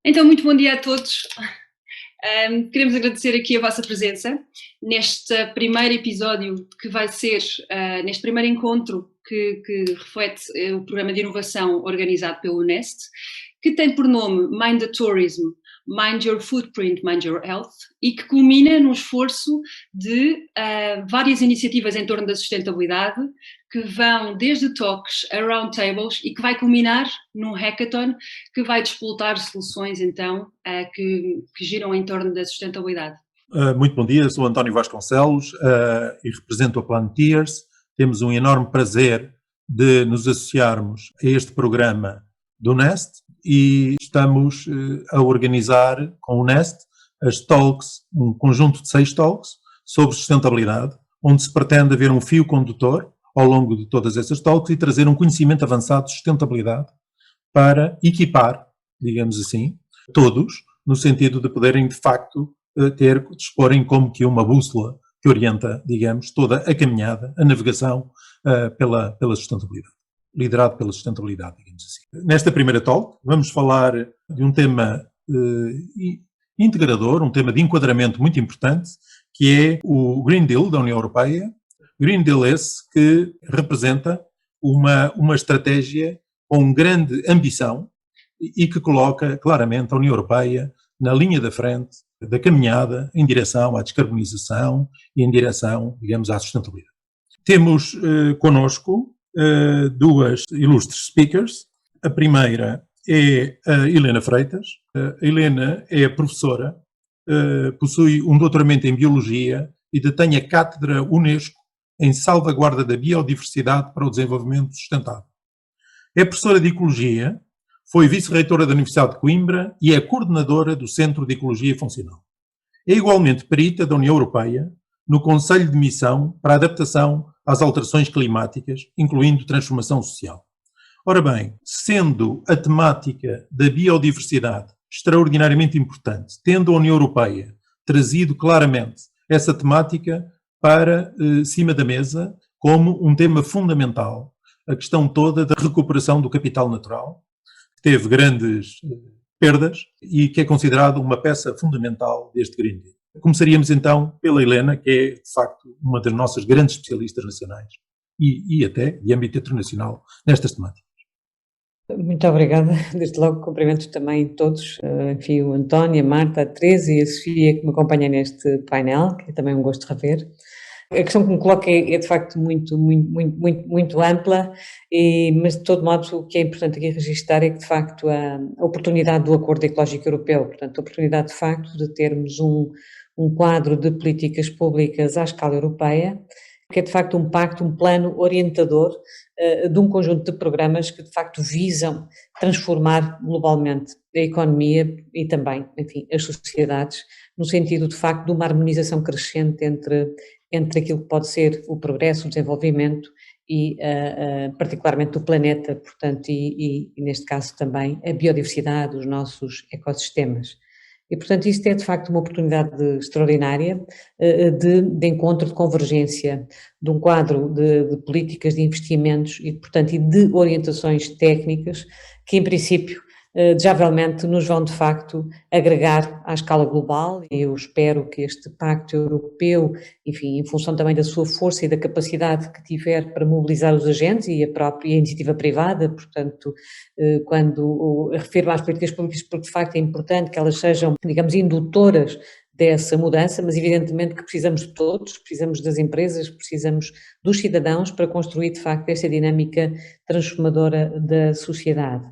Então, muito bom dia a todos. Queremos agradecer aqui a vossa presença neste primeiro episódio que vai ser, neste primeiro encontro que reflete o programa de inovação organizado pelo Nest, que tem por nome Mind the Tourism, Mind Your Footprint, Mind Your Health, e que culmina num esforço de várias iniciativas em torno da sustentabilidade, que vão desde talks a roundtables e que vai culminar num hackathon que vai despoltar soluções, então, que giram em torno da sustentabilidade. Muito bom dia, sou António Vasconcelos e represento a Planeteers. Temos um enorme prazer de nos associarmos a este programa do Nest e estamos a organizar com o Nest as talks, um conjunto de 6 talks sobre sustentabilidade, onde se pretende haver um fio condutor ao longo de todas essas talks e trazer um conhecimento avançado de sustentabilidade para equipar, digamos assim, todos, no sentido de poderem, de facto, disporem como que uma bússola que orienta, digamos, toda a caminhada, a navegação pela sustentabilidade, liderado pela sustentabilidade, digamos assim. Nesta primeira talk, vamos falar de um tema integrador, um tema de enquadramento muito importante, que é o Green Deal da União Europeia. Green Deal esse que representa uma estratégia com grande ambição e que coloca claramente a União Europeia na linha da frente da caminhada em direção à descarbonização e em direção, digamos, à sustentabilidade. Temos connosco duas ilustres speakers. A primeira é a Helena Freitas. A Helena é professora, possui um doutoramento em Biologia e detém a cátedra Unesco em salvaguarda da biodiversidade para o desenvolvimento sustentável. É professora de Ecologia, foi vice-reitora da Universidade de Coimbra e é coordenadora do Centro de Ecologia Funcional. É igualmente perita da União Europeia no Conselho de Missão para a Adaptação às Alterações Climáticas, incluindo transformação social. Ora bem, sendo a temática da biodiversidade extraordinariamente importante, tendo a União Europeia trazido claramente essa temática para cima da mesa como um tema fundamental, a questão toda da recuperação do capital natural, que teve grandes perdas e que é considerado uma peça fundamental deste Green Deal. Começaríamos então pela Helena, que é de facto uma das nossas grandes especialistas nacionais e até de âmbito internacional nestas temáticas. Muito obrigada, desde logo cumprimento também todos, enfim, o António, a Marta, a Teresa e a Sofia que me acompanham neste painel, que é também um gosto de rever. A questão que me coloca é de facto muito ampla, mas de todo modo o que é importante aqui registrar é que de facto a oportunidade do Acordo Ecológico Europeu, portanto a oportunidade de facto de termos um quadro de políticas públicas à escala europeia, que é de facto um pacto, um plano orientador de um conjunto de programas que de facto visam transformar globalmente a economia e também, enfim, as sociedades, no sentido de facto de uma harmonização crescente entre aquilo que pode ser o progresso, o desenvolvimento e particularmente do planeta, portanto, e neste caso também a biodiversidade, os nossos ecossistemas. E, portanto, isto é de facto uma oportunidade extraordinária de encontro, de convergência de um quadro de políticas de investimentos e, portanto, e de orientações técnicas que, em princípio, desejavelmente nos vão de facto agregar à escala global e eu espero que este pacto europeu, enfim, em função também da sua força e da capacidade que tiver para mobilizar os agentes e a própria iniciativa privada, portanto, quando refiro às políticas públicas porque de facto é importante que elas sejam, digamos, indutoras dessa mudança, mas evidentemente que precisamos de todos, precisamos das empresas, precisamos dos cidadãos para construir de facto esta dinâmica transformadora da sociedade.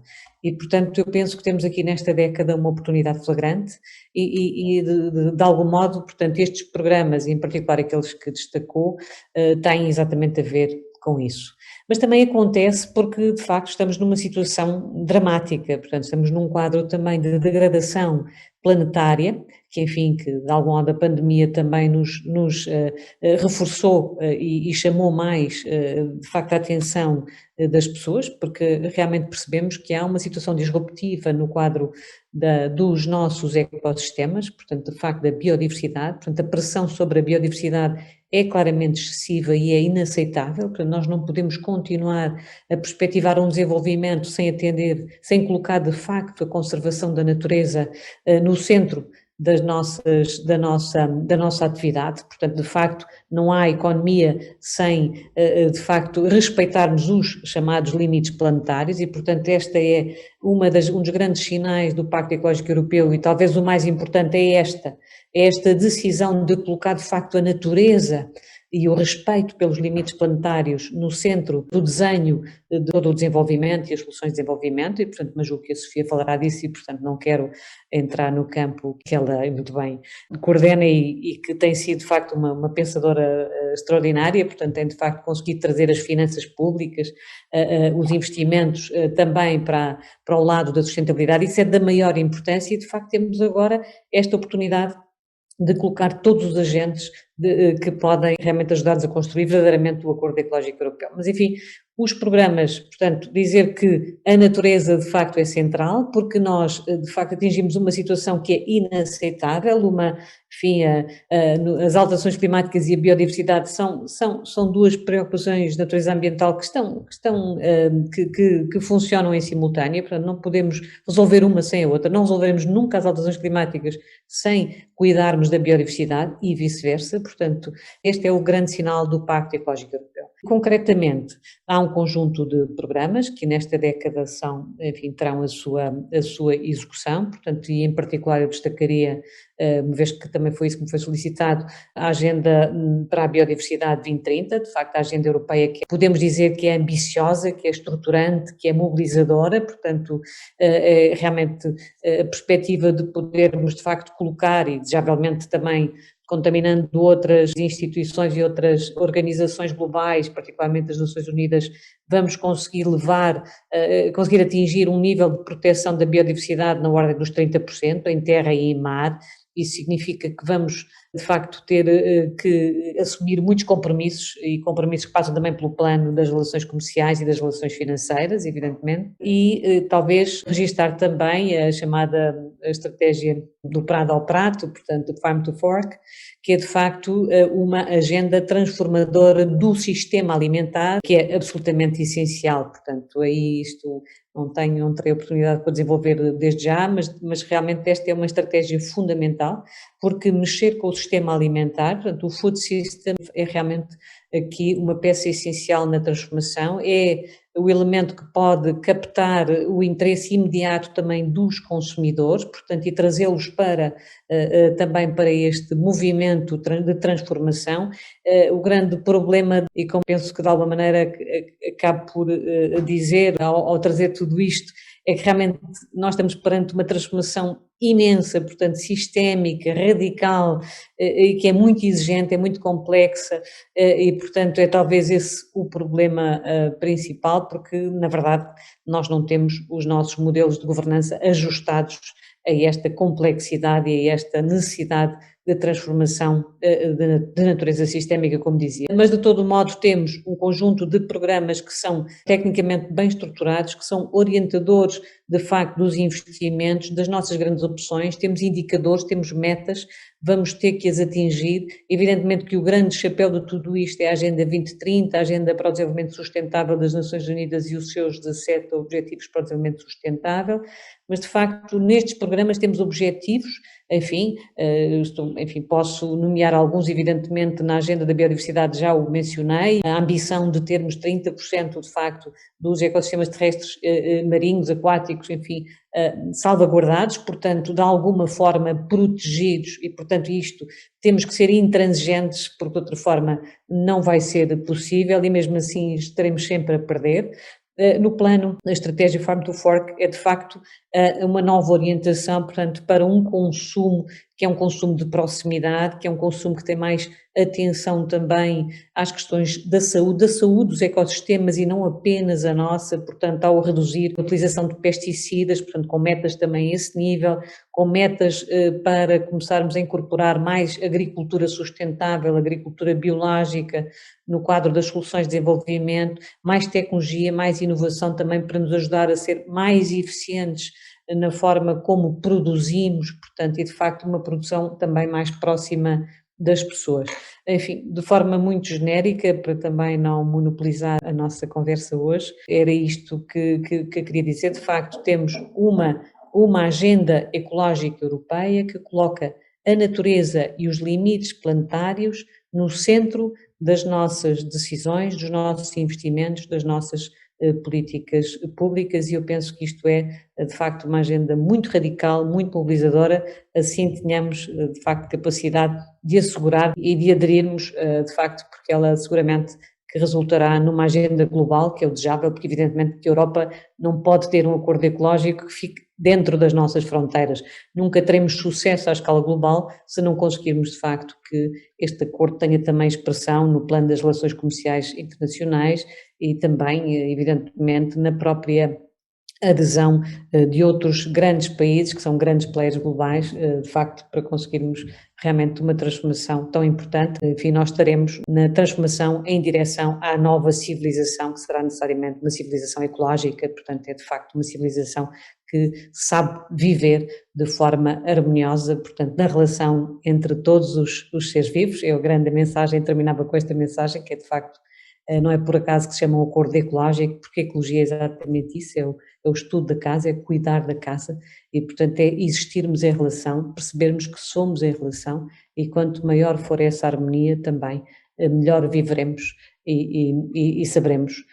E, portanto, eu penso que temos aqui nesta década uma oportunidade flagrante e de algum modo, portanto, estes programas, em particular aqueles que destacou, têm exatamente a ver com isso. Mas também acontece porque, de facto, estamos numa situação dramática, portanto, estamos num quadro também de degradação planetária, que, enfim, que de algum modo a pandemia também nos reforçou e chamou mais, de facto, a atenção das pessoas, porque realmente percebemos que há uma situação disruptiva no quadro dos nossos ecossistemas, portanto, de facto, da biodiversidade, portanto, a pressão sobre a biodiversidade é claramente excessiva e é inaceitável, portanto nós não podemos continuar a perspectivar um desenvolvimento sem atender, sem colocar de facto a conservação da natureza no centro da nossa atividade, portanto de facto não há economia sem de facto respeitarmos os chamados limites planetários e portanto esta é um dos grandes sinais do Pacto Ecológico Europeu e talvez o mais importante é esta decisão de colocar de facto a natureza e o respeito pelos limites planetários no centro do desenho de todo o desenvolvimento e as soluções de desenvolvimento e, portanto, mas julgo que a Sofia falará disso e, portanto, não quero entrar no campo que ela muito bem coordena e que tem sido, de facto, uma pensadora extraordinária, portanto, tem, de facto, conseguido trazer as finanças públicas, os investimentos também para o lado da sustentabilidade. Isso é da maior importância e, de facto, temos agora esta oportunidade de colocar todos os agentes que podem realmente ajudar-nos a construir verdadeiramente o Acordo Ecológico Europeu. Mas, enfim, os programas, portanto, dizer que a natureza de facto é central, porque nós de facto atingimos uma situação que é inaceitável, enfim, as alterações climáticas e a biodiversidade são duas preocupações de natureza ambiental que funcionam em simultâneo, portanto não podemos resolver uma sem a outra, não resolveremos nunca as alterações climáticas sem cuidarmos da biodiversidade e vice-versa, portanto este é o grande sinal do Pacto Ecológico Europeu. Concretamente, há um conjunto de programas que nesta década terão a sua execução, portanto, e em particular eu destacaria, uma vez que também foi isso que me foi solicitado, a Agenda para a Biodiversidade 2030, de facto a Agenda Europeia que podemos dizer que é ambiciosa, que é estruturante, que é mobilizadora, portanto, realmente a perspectiva de podermos de facto colocar e desejavelmente também contaminando outras instituições e outras organizações globais, particularmente as Nações Unidas, vamos conseguir conseguir atingir um nível de proteção da biodiversidade na ordem dos 30% em terra e em mar. Isso significa que vamos, de facto, ter que assumir muitos compromissos e compromissos que passam também pelo plano das relações comerciais e das relações financeiras, evidentemente, e talvez registar também a chamada estratégia do prado ao prato, portanto, do farm to fork, que é de facto uma agenda transformadora do sistema alimentar, que é absolutamente essencial, portanto, aí isto não terei oportunidade para desenvolver desde já, mas realmente esta é uma estratégia fundamental, porque mexer com o sistema alimentar, portanto, o food system é realmente aqui uma peça essencial na transformação, é o elemento que pode captar o interesse imediato também dos consumidores, portanto, e trazê-los também para este movimento de transformação. O grande problema, e como penso que de alguma maneira acabo por dizer ao trazer tudo isto, é que realmente nós estamos perante uma transformação imensa, portanto sistémica, radical, e que é muito exigente, é muito complexa, e portanto é talvez esse o problema principal, porque na verdade nós não temos os nossos modelos de governança ajustados a esta complexidade e a esta necessidade de transformação de natureza sistémica, como dizia. Mas, de todo modo, temos um conjunto de programas que são tecnicamente bem estruturados, que são orientadores, de facto, dos investimentos, das nossas grandes opções, temos indicadores, temos metas, vamos ter que as atingir. Evidentemente que o grande chapéu de tudo isto é a Agenda 2030, a Agenda para o Desenvolvimento Sustentável das Nações Unidas e os seus 17 Objetivos para o Desenvolvimento Sustentável, mas, de facto, nestes programas temos objetivos, enfim, posso nomear alguns, evidentemente, na Agenda da Biodiversidade já o mencionei, a ambição de termos 30% de facto dos ecossistemas terrestres, marinhos, aquáticos, enfim, salvaguardados, portanto, de alguma forma protegidos e, portanto, isto temos que ser intransigentes, porque de outra forma não vai ser possível e mesmo assim estaremos sempre a perder. No plano da estratégia Farm to Fork é de facto uma nova orientação, portanto, para um consumo que é um consumo de proximidade, que é um consumo que tem mais atenção também às questões da saúde dos ecossistemas e não apenas a nossa, portanto, ao reduzir a utilização de pesticidas, portanto, com metas também a esse nível, com metas para começarmos a incorporar mais agricultura sustentável, agricultura biológica no quadro das soluções de desenvolvimento, mais tecnologia, mais inovação também para nos ajudar a ser mais eficientes na forma como produzimos, portanto, e de facto uma produção também mais próxima das pessoas. Enfim, de forma muito genérica, para também não monopolizar a nossa conversa hoje, era isto que eu queria dizer. De facto, temos uma agenda ecológica europeia que coloca a natureza e os limites planetários no centro das nossas decisões, dos nossos investimentos, das nossas políticas públicas, e eu penso que isto é, de facto, uma agenda muito radical, muito mobilizadora, assim tenhamos, de facto, capacidade de assegurar e de aderirmos, de facto, porque ela seguramente que resultará numa agenda global, que é o desejável, porque evidentemente que a Europa não pode ter um acordo ecológico que fique dentro das nossas fronteiras. Nunca teremos sucesso à escala global se não conseguirmos, de facto, que este acordo tenha também expressão no plano das relações comerciais internacionais e também, evidentemente, na própria adesão de outros grandes países, que são grandes players globais, de facto, para conseguirmos realmente uma transformação tão importante. Enfim, nós estaremos na transformação em direção à nova civilização, que será necessariamente uma civilização ecológica, portanto, é de facto uma civilização que sabe viver de forma harmoniosa, portanto, na relação entre todos os seres vivos. É a grande mensagem, terminava com esta mensagem, que é de facto, não é por acaso que se chama um acordo ecológico, porque a ecologia é exatamente isso, é o estudo da casa, é cuidar da casa e, portanto, é existirmos em relação, percebermos que somos em relação, e quanto maior for essa harmonia também, melhor viveremos e saberemos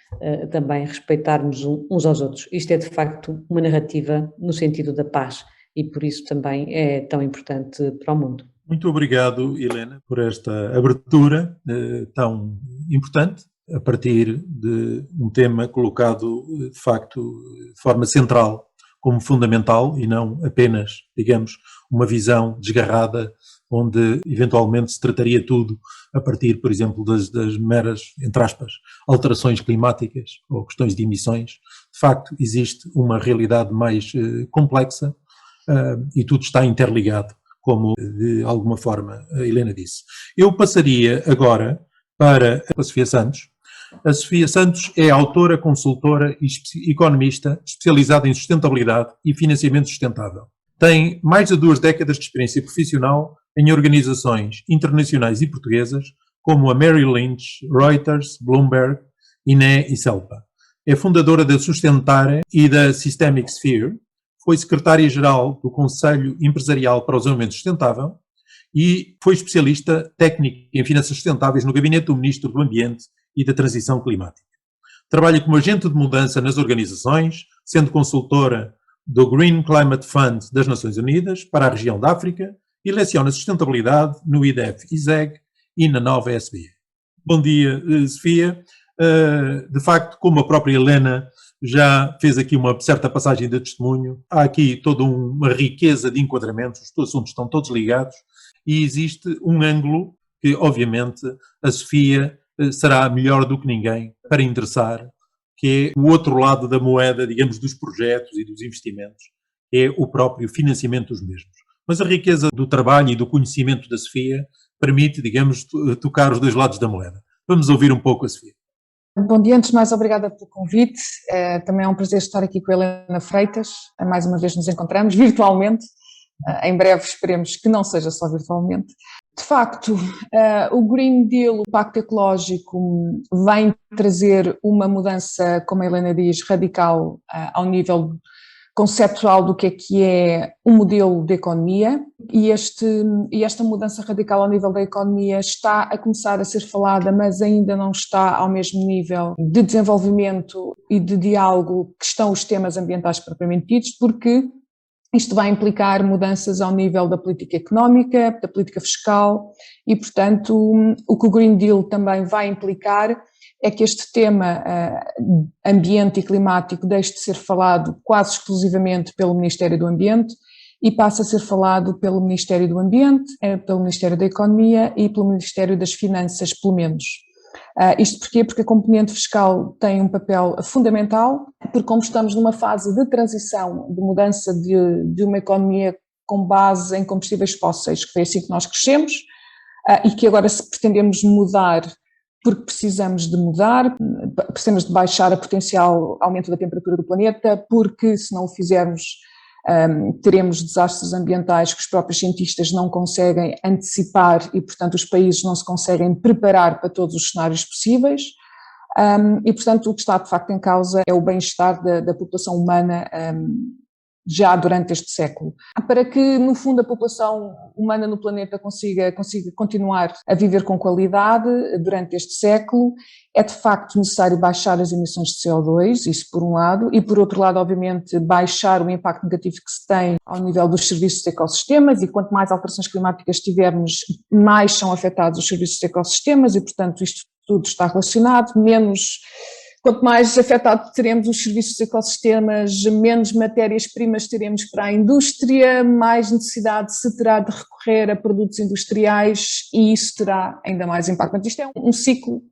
também respeitar-nos uns aos outros. Isto é, de facto, uma narrativa no sentido da paz e por isso também é tão importante para o mundo. Muito obrigado, Helena, por esta abertura tão importante, a partir de um tema colocado, de facto, de forma central, como fundamental, e não apenas, digamos, uma visão desgarrada, onde eventualmente se trataria tudo a partir, por exemplo, das meras, entre aspas, alterações climáticas ou questões de emissões. De facto, existe uma realidade mais complexa e tudo está interligado, como de alguma forma a Helena disse. Eu passaria agora para a Sofia Santos. A Sofia Santos é autora, consultora e economista especializada em sustentabilidade e financiamento sustentável. Tem mais de 2 décadas de experiência profissional em organizações internacionais e portuguesas, como a Merrill Lynch, Reuters, Bloomberg, INE e CELPA. É fundadora da Sustentare e da Systemic Sphere, foi secretária-geral do Conselho Empresarial para o Desenvolvimento Sustentável e foi especialista técnico em finanças sustentáveis no gabinete do Ministro do Ambiente e da Transição Climática. Trabalha como agente de mudança nas organizações, sendo consultora do Green Climate Fund das Nações Unidas para a região da África e leciona sustentabilidade no IDF-ISEG e na nova SBE. Bom dia, Sofia. De facto, como a própria Helena já fez aqui uma certa passagem de testemunho, há aqui toda uma riqueza de enquadramentos, os assuntos estão todos ligados e existe um ângulo que, obviamente, a Sofia será melhor do que ninguém para interessar, que é o outro lado da moeda, digamos, dos projetos e dos investimentos, é o próprio financiamento dos mesmos. Mas a riqueza do trabalho e do conhecimento da Sofia permite, digamos, tocar os dois lados da moeda. Vamos ouvir um pouco a Sofia. Bom dia, antes de mais, obrigada pelo convite. Também é um prazer estar aqui com a Helena Freitas. Mais uma vez nos encontramos virtualmente. Em breve esperemos que não seja só virtualmente. De facto, o Green Deal, o Pacto Ecológico, vem trazer uma mudança, como a Helena diz, radical ao nível conceptual do que é um modelo de economia, e esta mudança radical ao nível da economia está a começar a ser falada, mas ainda não está ao mesmo nível de desenvolvimento e de diálogo que estão os temas ambientais propriamente ditos, porque isto vai implicar mudanças ao nível da política económica, da política fiscal e, portanto, o que o Green Deal também vai implicar é que este tema ambiente e climático deixe de ser falado quase exclusivamente pelo Ministério do Ambiente e passe a ser falado pelo Ministério do Ambiente, pelo Ministério da Economia e pelo Ministério das Finanças, pelo menos. Isto porquê? Porque a componente fiscal tem um papel fundamental, porque como estamos numa fase de transição, de mudança de uma economia com base em combustíveis fósseis, que foi assim que nós crescemos, e que agora se pretendemos mudar, porque precisamos de mudar, precisamos de baixar a potencial aumento da temperatura do planeta, porque se não o fizermos teremos desastres ambientais que os próprios cientistas não conseguem antecipar e, portanto, os países não se conseguem preparar para todos os cenários possíveis. E, portanto, o que está de facto em causa é o bem-estar da população humana já durante este século. Para que, no fundo, a população humana no planeta consiga continuar a viver com qualidade durante este século, é de facto necessário baixar as emissões de CO2, isso por um lado, e por outro lado, obviamente, baixar o impacto negativo que se tem ao nível dos serviços de ecossistemas, e quanto mais alterações climáticas tivermos, mais são afetados os serviços de ecossistemas, e, portanto, isto tudo está relacionado, quanto mais afetado teremos os serviços de ecossistemas, menos matérias-primas teremos para a indústria, mais necessidade se terá de recorrer a produtos industriais e isso terá ainda mais impacto. Portanto, isto é um ciclo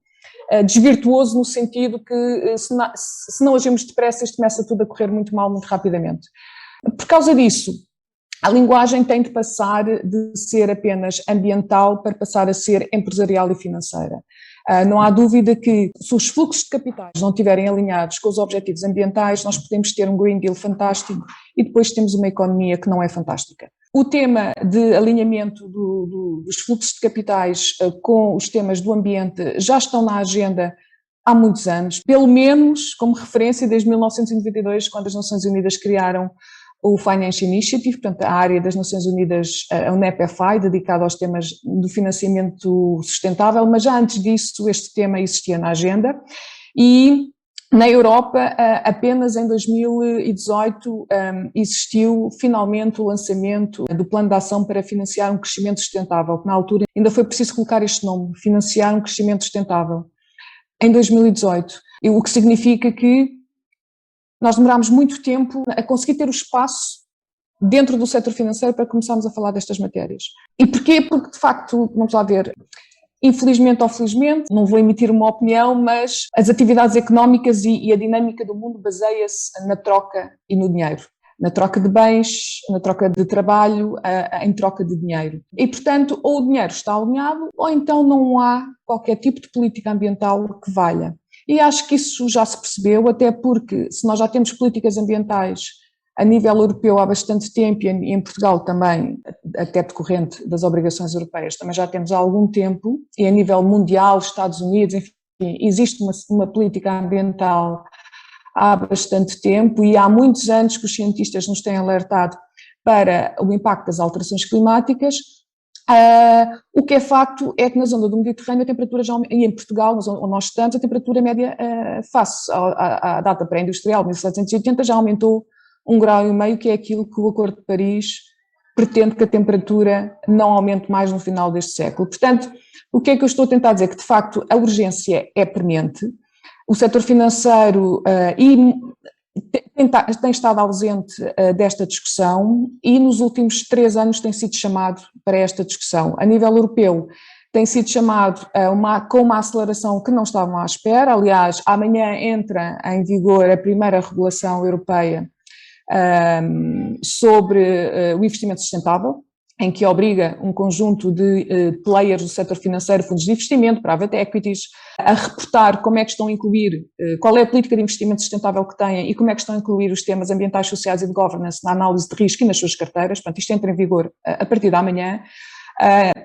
desvirtuoso no sentido que se não agirmos depressa isto começa tudo a correr muito mal, muito rapidamente. Por causa disso, a linguagem tem de passar de ser apenas ambiental para passar a ser empresarial e financeira. Não há dúvida que se os fluxos de capitais não estiverem alinhados com os objetivos ambientais, nós podemos ter um Green Deal fantástico e depois temos uma economia que não é fantástica. O tema de alinhamento dos fluxos de capitais com os temas do ambiente já estão na agenda há muitos anos, pelo menos como referência desde 1992, quando as Nações Unidas criaram o Finance Initiative, portanto a área das Nações Unidas, a UNEP-FI, dedicada aos temas do financiamento sustentável, mas já antes disso este tema existia na agenda e na Europa apenas em 2018 existiu finalmente o lançamento do Plano de Ação para financiar um crescimento sustentável, que na altura ainda foi preciso colocar este nome, financiar um crescimento sustentável, em 2018, o que significa que nós demorámos muito tempo a conseguir ter o espaço dentro do setor financeiro para começarmos a falar destas matérias. E porquê? Porque, de facto, vamos lá ver, infelizmente ou felizmente, não vou emitir uma opinião, mas as atividades económicas e a dinâmica do mundo baseia-se na troca e no dinheiro. Na troca de bens, na troca de trabalho, em troca de dinheiro. E, portanto, ou o dinheiro está alinhado, ou então não há qualquer tipo de política ambiental que valha. E acho que isso já se percebeu, até porque se nós já temos políticas ambientais a nível europeu há bastante tempo e em Portugal também, até decorrente das obrigações europeias, também já temos há algum tempo, e a nível mundial, Estados Unidos, enfim, existe uma política ambiental há bastante tempo e há muitos anos que os cientistas nos têm alertado para o impacto das alterações climáticas. O que é facto é que na zona do Mediterrâneo a temperatura já, e em Portugal, onde nós estamos, a temperatura média face à data pré-industrial, 1780, já aumentou 1,5 graus, que é aquilo que o Acordo de Paris pretende que a temperatura não aumente mais no final deste século. Portanto, o que é que eu estou a tentar dizer? Que de facto a urgência é premente, o setor financeiro tem estado ausente desta discussão e nos últimos 3 anos tem sido chamado para esta discussão. A nível europeu tem sido chamado com uma aceleração que não estavam à espera. Aliás, amanhã entra em vigor a primeira regulação europeia sobre o investimento sustentável, em que obriga um conjunto de players do setor financeiro, fundos de investimento, private equities, a reportar como é que estão a incluir, qual é a política de investimento sustentável que têm e como é que estão a incluir os temas ambientais, sociais e de governance na análise de risco e nas suas carteiras. Portanto, isto entra em vigor a partir de amanhã.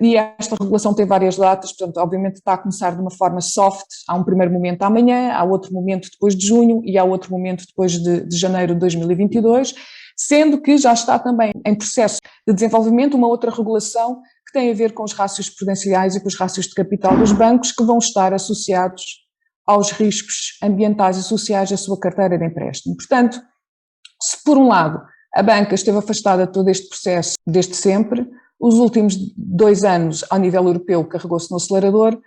E esta regulação tem várias datas, portanto, obviamente está a começar de uma forma soft, há um primeiro momento amanhã, há outro momento depois de junho e há outro momento depois de janeiro de 2022, sendo que já está também em processo de desenvolvimento uma outra regulação que tem a ver com os rácios prudenciais e com os rácios de capital dos bancos que vão estar associados aos riscos ambientais e sociais da sua carteira de empréstimo. Portanto, se por um lado a banca esteve afastada de todo este processo desde sempre, os últimos 2 anos ao nível europeu carregou-se no acelerador,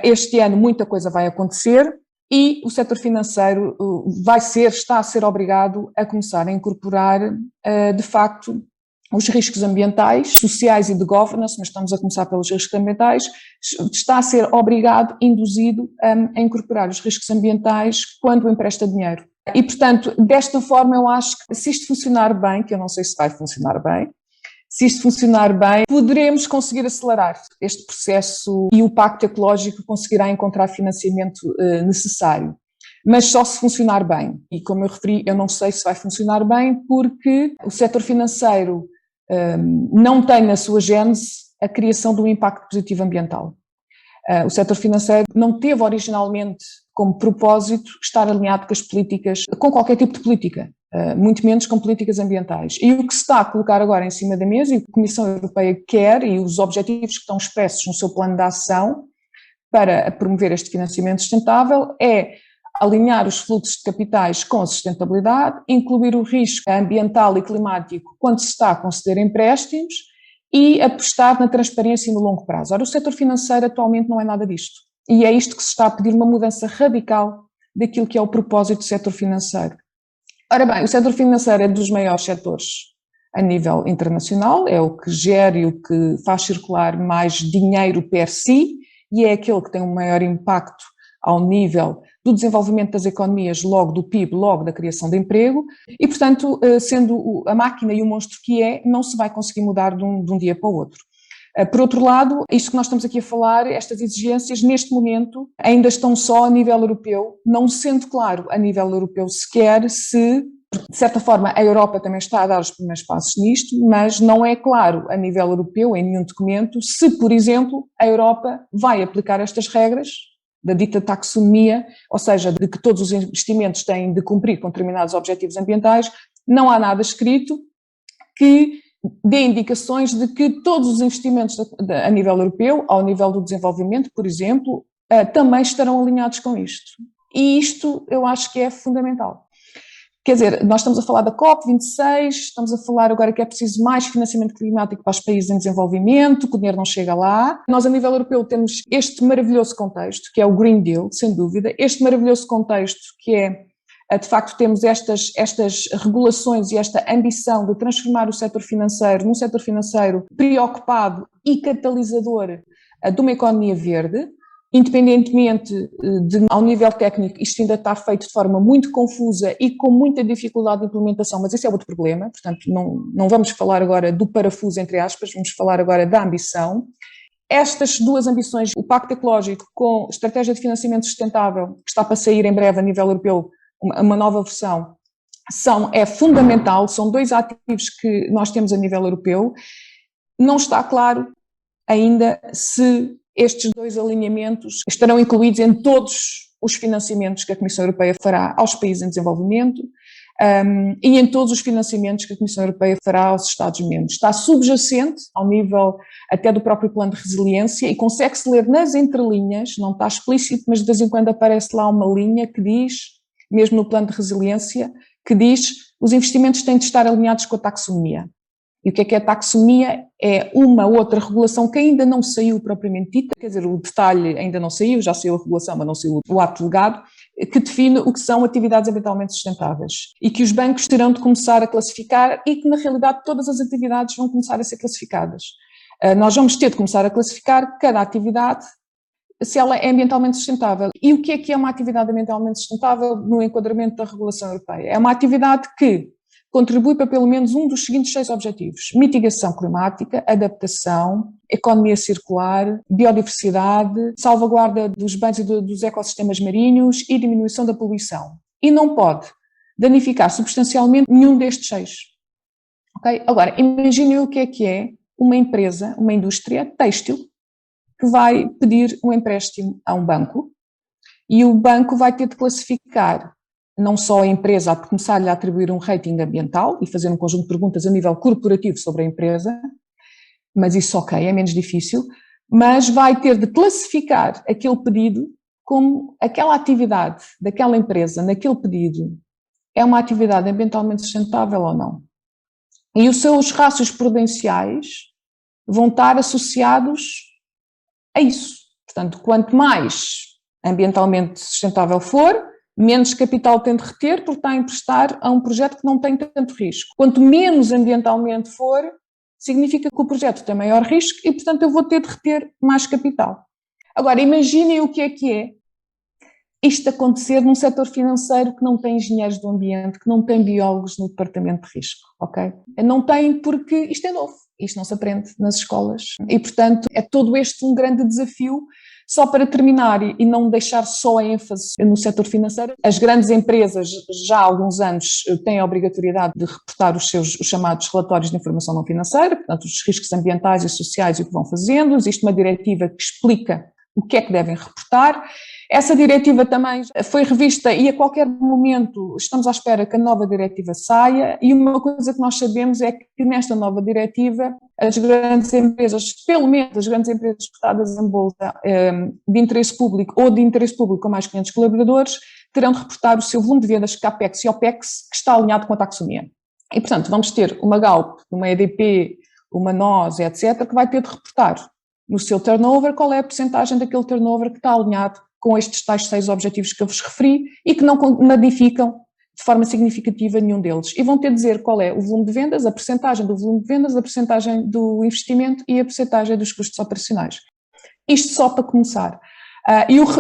este ano muita coisa vai acontecer e o setor financeiro está a ser obrigado a começar a incorporar de facto os riscos ambientais, sociais e de governance, mas estamos a começar pelos riscos ambientais, está a ser obrigado, induzido a incorporar os riscos ambientais quando empresta dinheiro. E portanto, desta forma eu acho que se isto funcionar bem, que eu não sei se vai funcionar bem, se isto funcionar bem, poderemos conseguir acelerar este processo e o Pacto Ecológico conseguirá encontrar financiamento necessário. mas só se funcionar bem. E como eu referi, eu não sei se vai funcionar bem porque o setor financeiro não tem na sua gênese a criação de um impacto positivo ambiental. O setor financeiro não teve originalmente como propósito estar alinhado com as políticas, com qualquer tipo de política, muito menos com políticas ambientais. E o que se está a colocar agora em cima da mesa, e o que a Comissão Europeia quer, e os objetivos que estão expressos no seu plano de ação para promover este financiamento sustentável, é alinhar os fluxos de capitais com a sustentabilidade, incluir o risco ambiental e climático quando se está a conceder empréstimos e apostar na transparência e no longo prazo. Ora, o setor financeiro atualmente não é nada disto. E é isto que se está a pedir, uma mudança radical daquilo que é o propósito do setor financeiro. Ora bem, o setor financeiro é dos maiores setores a nível internacional, é o que gera e o que faz circular mais dinheiro per si, e é aquele que tem um maior impacto ao nível do desenvolvimento das economias, logo do PIB, logo da criação de emprego, e, portanto, sendo a máquina e o monstro que é, não se vai conseguir mudar de um dia para o outro. Por outro lado, isto que nós estamos aqui a falar, estas exigências, neste momento, ainda estão só a nível europeu, não sendo claro a nível europeu sequer se, de certa forma, a Europa também está a dar os primeiros passos nisto, mas não é claro a nível europeu, em nenhum documento, se, por exemplo, a Europa vai aplicar estas regras da dita taxonomia, ou seja, de que todos os investimentos têm de cumprir com determinados objetivos ambientais. Não há nada escrito que dê indicações de que todos os investimentos a nível europeu, ao nível do desenvolvimento, por exemplo, também estarão alinhados com isto. E isto eu acho que é fundamental. Quer dizer, nós estamos a falar da COP26, estamos a falar agora que é preciso mais financiamento climático para os países em desenvolvimento, que o dinheiro não chega lá. Nós, a nível europeu, temos este maravilhoso contexto, que é o Green Deal, sem dúvida, este maravilhoso contexto que é, de facto, temos estas regulações e esta ambição de transformar o setor financeiro num setor financeiro preocupado e catalisador de uma economia verde. Independentemente de, ao nível técnico, isto ainda está feito de forma muito confusa e com muita dificuldade de implementação, mas esse é outro problema, portanto não vamos falar agora do parafuso, entre aspas, vamos falar agora da ambição. Estas duas ambições, o Pacto Ecológico com a Estratégia de Financiamento Sustentável, que está para sair em breve a nível europeu, uma nova versão, é fundamental, são dois ativos que nós temos a nível europeu. Não está claro ainda se estes dois alinhamentos estarão incluídos em todos os financiamentos que a Comissão Europeia fará aos países em desenvolvimento e em todos os financiamentos que a Comissão Europeia fará aos Estados-membros. Está subjacente ao nível até do próprio plano de resiliência e consegue-se ler nas entrelinhas, não está explícito, mas de vez em quando aparece lá uma linha que diz, mesmo no plano de resiliência, que diz os investimentos têm de estar alinhados com a taxonomia. E o que é a taxonomia? É uma outra regulação que ainda não saiu propriamente dita, quer dizer, o detalhe ainda não saiu, já saiu a regulação, mas não saiu o ato delegado, que define o que são atividades ambientalmente sustentáveis e que os bancos terão de começar a classificar e que, na realidade, todas as atividades vão começar a ser classificadas. Nós vamos ter de começar a classificar cada atividade se ela é ambientalmente sustentável. E o que é uma atividade ambientalmente sustentável no enquadramento da regulação europeia? É uma atividade que contribui para pelo menos um dos seguintes 6 objetivos: mitigação climática, adaptação, economia circular, biodiversidade, salvaguarda dos bens e dos ecossistemas marinhos e diminuição da poluição. E não pode danificar substancialmente nenhum destes 6. Okay? Agora, imaginem o que é uma empresa, uma indústria têxtil, que vai pedir um empréstimo a um banco e o banco vai ter de classificar não só a empresa, a começar-lhe a atribuir um rating ambiental e fazer um conjunto de perguntas a nível corporativo sobre a empresa, mas isso é menos difícil, mas vai ter de classificar aquele pedido como aquela atividade daquela empresa, naquele pedido, é uma atividade ambientalmente sustentável ou não. E os seus rácios prudenciais vão estar associados a isso. Portanto, quanto mais ambientalmente sustentável for, menos capital tem de reter porque está a emprestar a um projeto que não tem tanto risco. Quanto menos ambientalmente for, significa que o projeto tem maior risco e, portanto, eu vou ter de reter mais capital. Agora, imaginem o que é isto acontecer num setor financeiro que não tem engenheiros do ambiente, que não tem biólogos no departamento de risco, ok? Não tem porque isto é novo, isto não se aprende nas escolas e, portanto, é todo este um grande desafio. Só para terminar e não deixar só a ênfase no setor financeiro, as grandes empresas já há alguns anos têm a obrigatoriedade de reportar os chamados relatórios de informação não financeira, portanto os riscos ambientais e sociais e o que vão fazendo. Existe uma diretiva que explica o que é que devem reportar. Essa diretiva também foi revista e a qualquer momento estamos à espera que a nova diretiva saia, e uma coisa que nós sabemos é que nesta nova diretiva as grandes empresas, pelo menos as grandes empresas cotadas em bolsa de interesse público ou de interesse público com mais de 500 colaboradores, terão de reportar o seu volume de vendas CAPEX e OPEX que está alinhado com a taxonomia. E portanto vamos ter uma Galp, uma EDP, uma NOS, etc., que vai ter de reportar no seu turnover qual é a percentagem daquele turnover que está alinhado com estes tais 6 objetivos que eu vos referi e que não modificam de forma significativa nenhum deles. E vão ter de dizer qual é o volume de vendas, a percentagem do volume de vendas, a percentagem do investimento e a percentagem dos custos operacionais. Isto só para começar.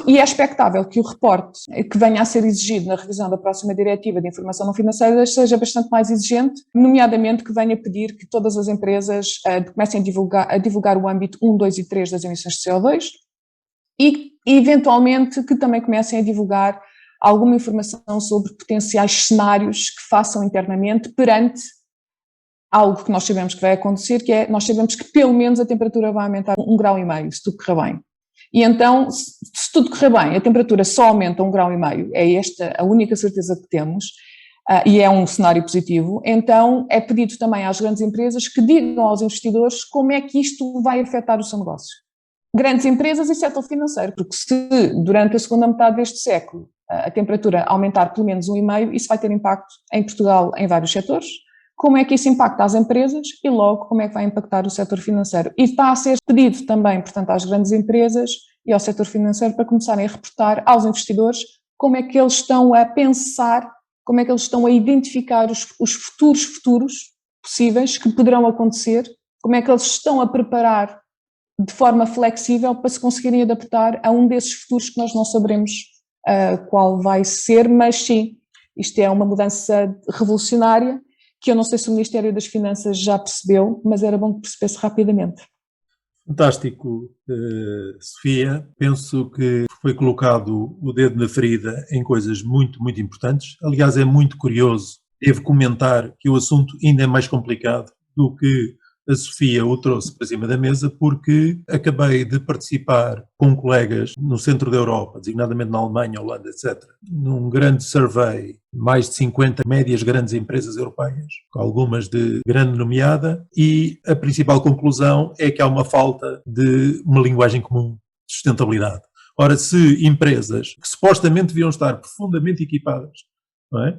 E é expectável que o reporte que venha a ser exigido na revisão da próxima diretiva de informação não financeira seja bastante mais exigente, nomeadamente que venha pedir que todas as empresas comecem a divulgar o âmbito 1, 2 e 3 das emissões de CO2 e, eventualmente, que também comecem a divulgar alguma informação sobre potenciais cenários que façam internamente perante algo que nós sabemos que vai acontecer, que é, nós sabemos que pelo menos a temperatura vai aumentar 1,5 grau, se tudo correr bem. E então, se tudo correr bem, a temperatura só aumenta 1,5 grau, é esta a única certeza que temos, e é um cenário positivo, então é pedido também às grandes empresas que digam aos investidores como é que isto vai afetar o seu negócio. Grandes empresas e setor financeiro, porque se durante a segunda metade deste século a temperatura aumentar pelo menos 1,5, isso vai ter impacto em Portugal em vários setores. Como é que isso impacta as empresas e logo como é que vai impactar o setor financeiro. E está a ser pedido também, portanto, às grandes empresas e ao setor financeiro para começarem a reportar aos investidores como é que eles estão a pensar, como é que eles estão a identificar os futuros possíveis que poderão acontecer, como é que eles estão a preparar de forma flexível para se conseguirem adaptar a um desses futuros que nós não saberemos qual vai ser, mas sim, isto é uma mudança revolucionária que eu não sei se o Ministério das Finanças já percebeu, mas era bom que percebesse rapidamente. Fantástico, Sofia. Penso que foi colocado o dedo na ferida em coisas muito, muito importantes. Aliás, é muito curioso, devo comentar que o assunto ainda é mais complicado do que a Sofia o trouxe para cima da mesa, porque acabei de participar com colegas no centro da Europa, designadamente na Alemanha, Holanda, etc., num grande survey, mais de 50 médias grandes empresas europeias, algumas de grande nomeada, e a principal conclusão é que há uma falta de uma linguagem comum de sustentabilidade. Ora, se empresas que supostamente deviam estar profundamente equipadas, não é?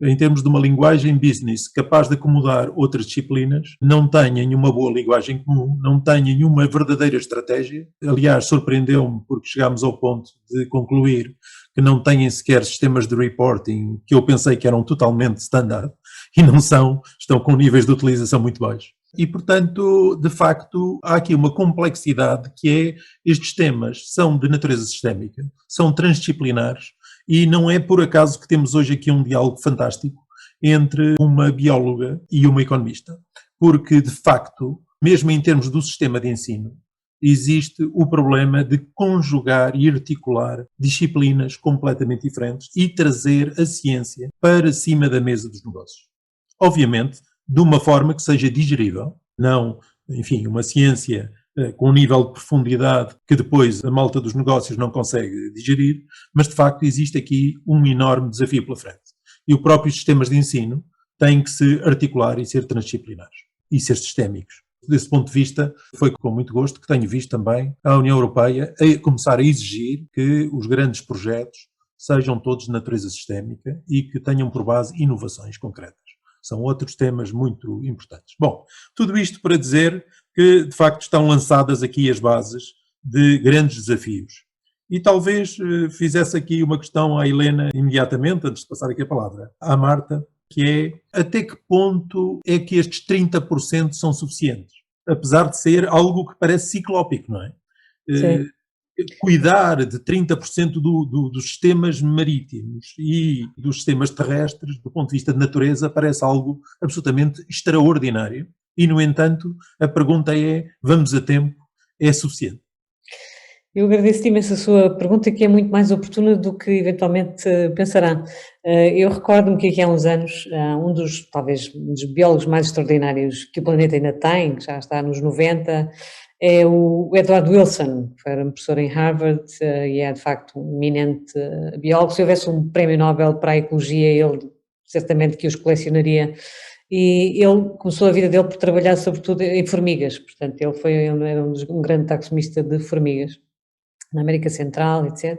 Em termos de uma linguagem business capaz de acomodar outras disciplinas, não têm uma boa linguagem comum, não têm uma verdadeira estratégia. Aliás, surpreendeu-me porque chegámos ao ponto de concluir que não têm sequer sistemas de reporting que eu pensei que eram totalmente standard e não são, estão com níveis de utilização muito baixos. E, portanto, de facto, há aqui uma complexidade que é, estes temas são de natureza sistémica, são transdisciplinares, e não é por acaso que temos hoje aqui um diálogo fantástico entre uma bióloga e uma economista, porque, de facto, mesmo em termos do sistema de ensino, existe o problema de conjugar e articular disciplinas completamente diferentes e trazer a ciência para cima da mesa dos negócios. Obviamente, de uma forma que seja digerível, não, enfim, uma ciência com um nível de profundidade que depois a malta dos negócios não consegue digerir, mas de facto existe aqui um enorme desafio pela frente. E os próprios sistemas de ensino têm que se articular e ser transdisciplinares e ser sistémicos. Desse ponto de vista, foi com muito gosto que tenho visto também a União Europeia a começar a exigir que os grandes projetos sejam todos de natureza sistémica e que tenham por base inovações concretas. São outros temas muito importantes. Bom, tudo isto para dizer que, de facto, estão lançadas aqui as bases de grandes desafios. E talvez fizesse aqui uma questão à Helena imediatamente, antes de passar aqui a palavra à Marta, que é até que ponto é que estes 30% são suficientes? Apesar de ser algo que parece ciclópico, não é? Sim. Cuidar de 30% dos sistemas marítimos e dos sistemas terrestres, do ponto de vista de natureza, parece algo absolutamente extraordinário. E, no entanto, a pergunta é, vamos a tempo, é suficiente? Eu agradeço imenso a sua pergunta, que é muito mais oportuna do que eventualmente pensará. Eu recordo-me que aqui há uns anos, talvez, um dos biólogos mais extraordinários que o planeta ainda tem, que já está nos 90, é o Edward Wilson, que era um professor em Harvard e é de facto um eminente biólogo. Se houvesse um prémio Nobel para a ecologia, ele certamente que os colecionaria. E ele começou a vida dele por trabalhar sobretudo em formigas, portanto ele era um grande taxonista de formigas na América Central, etc.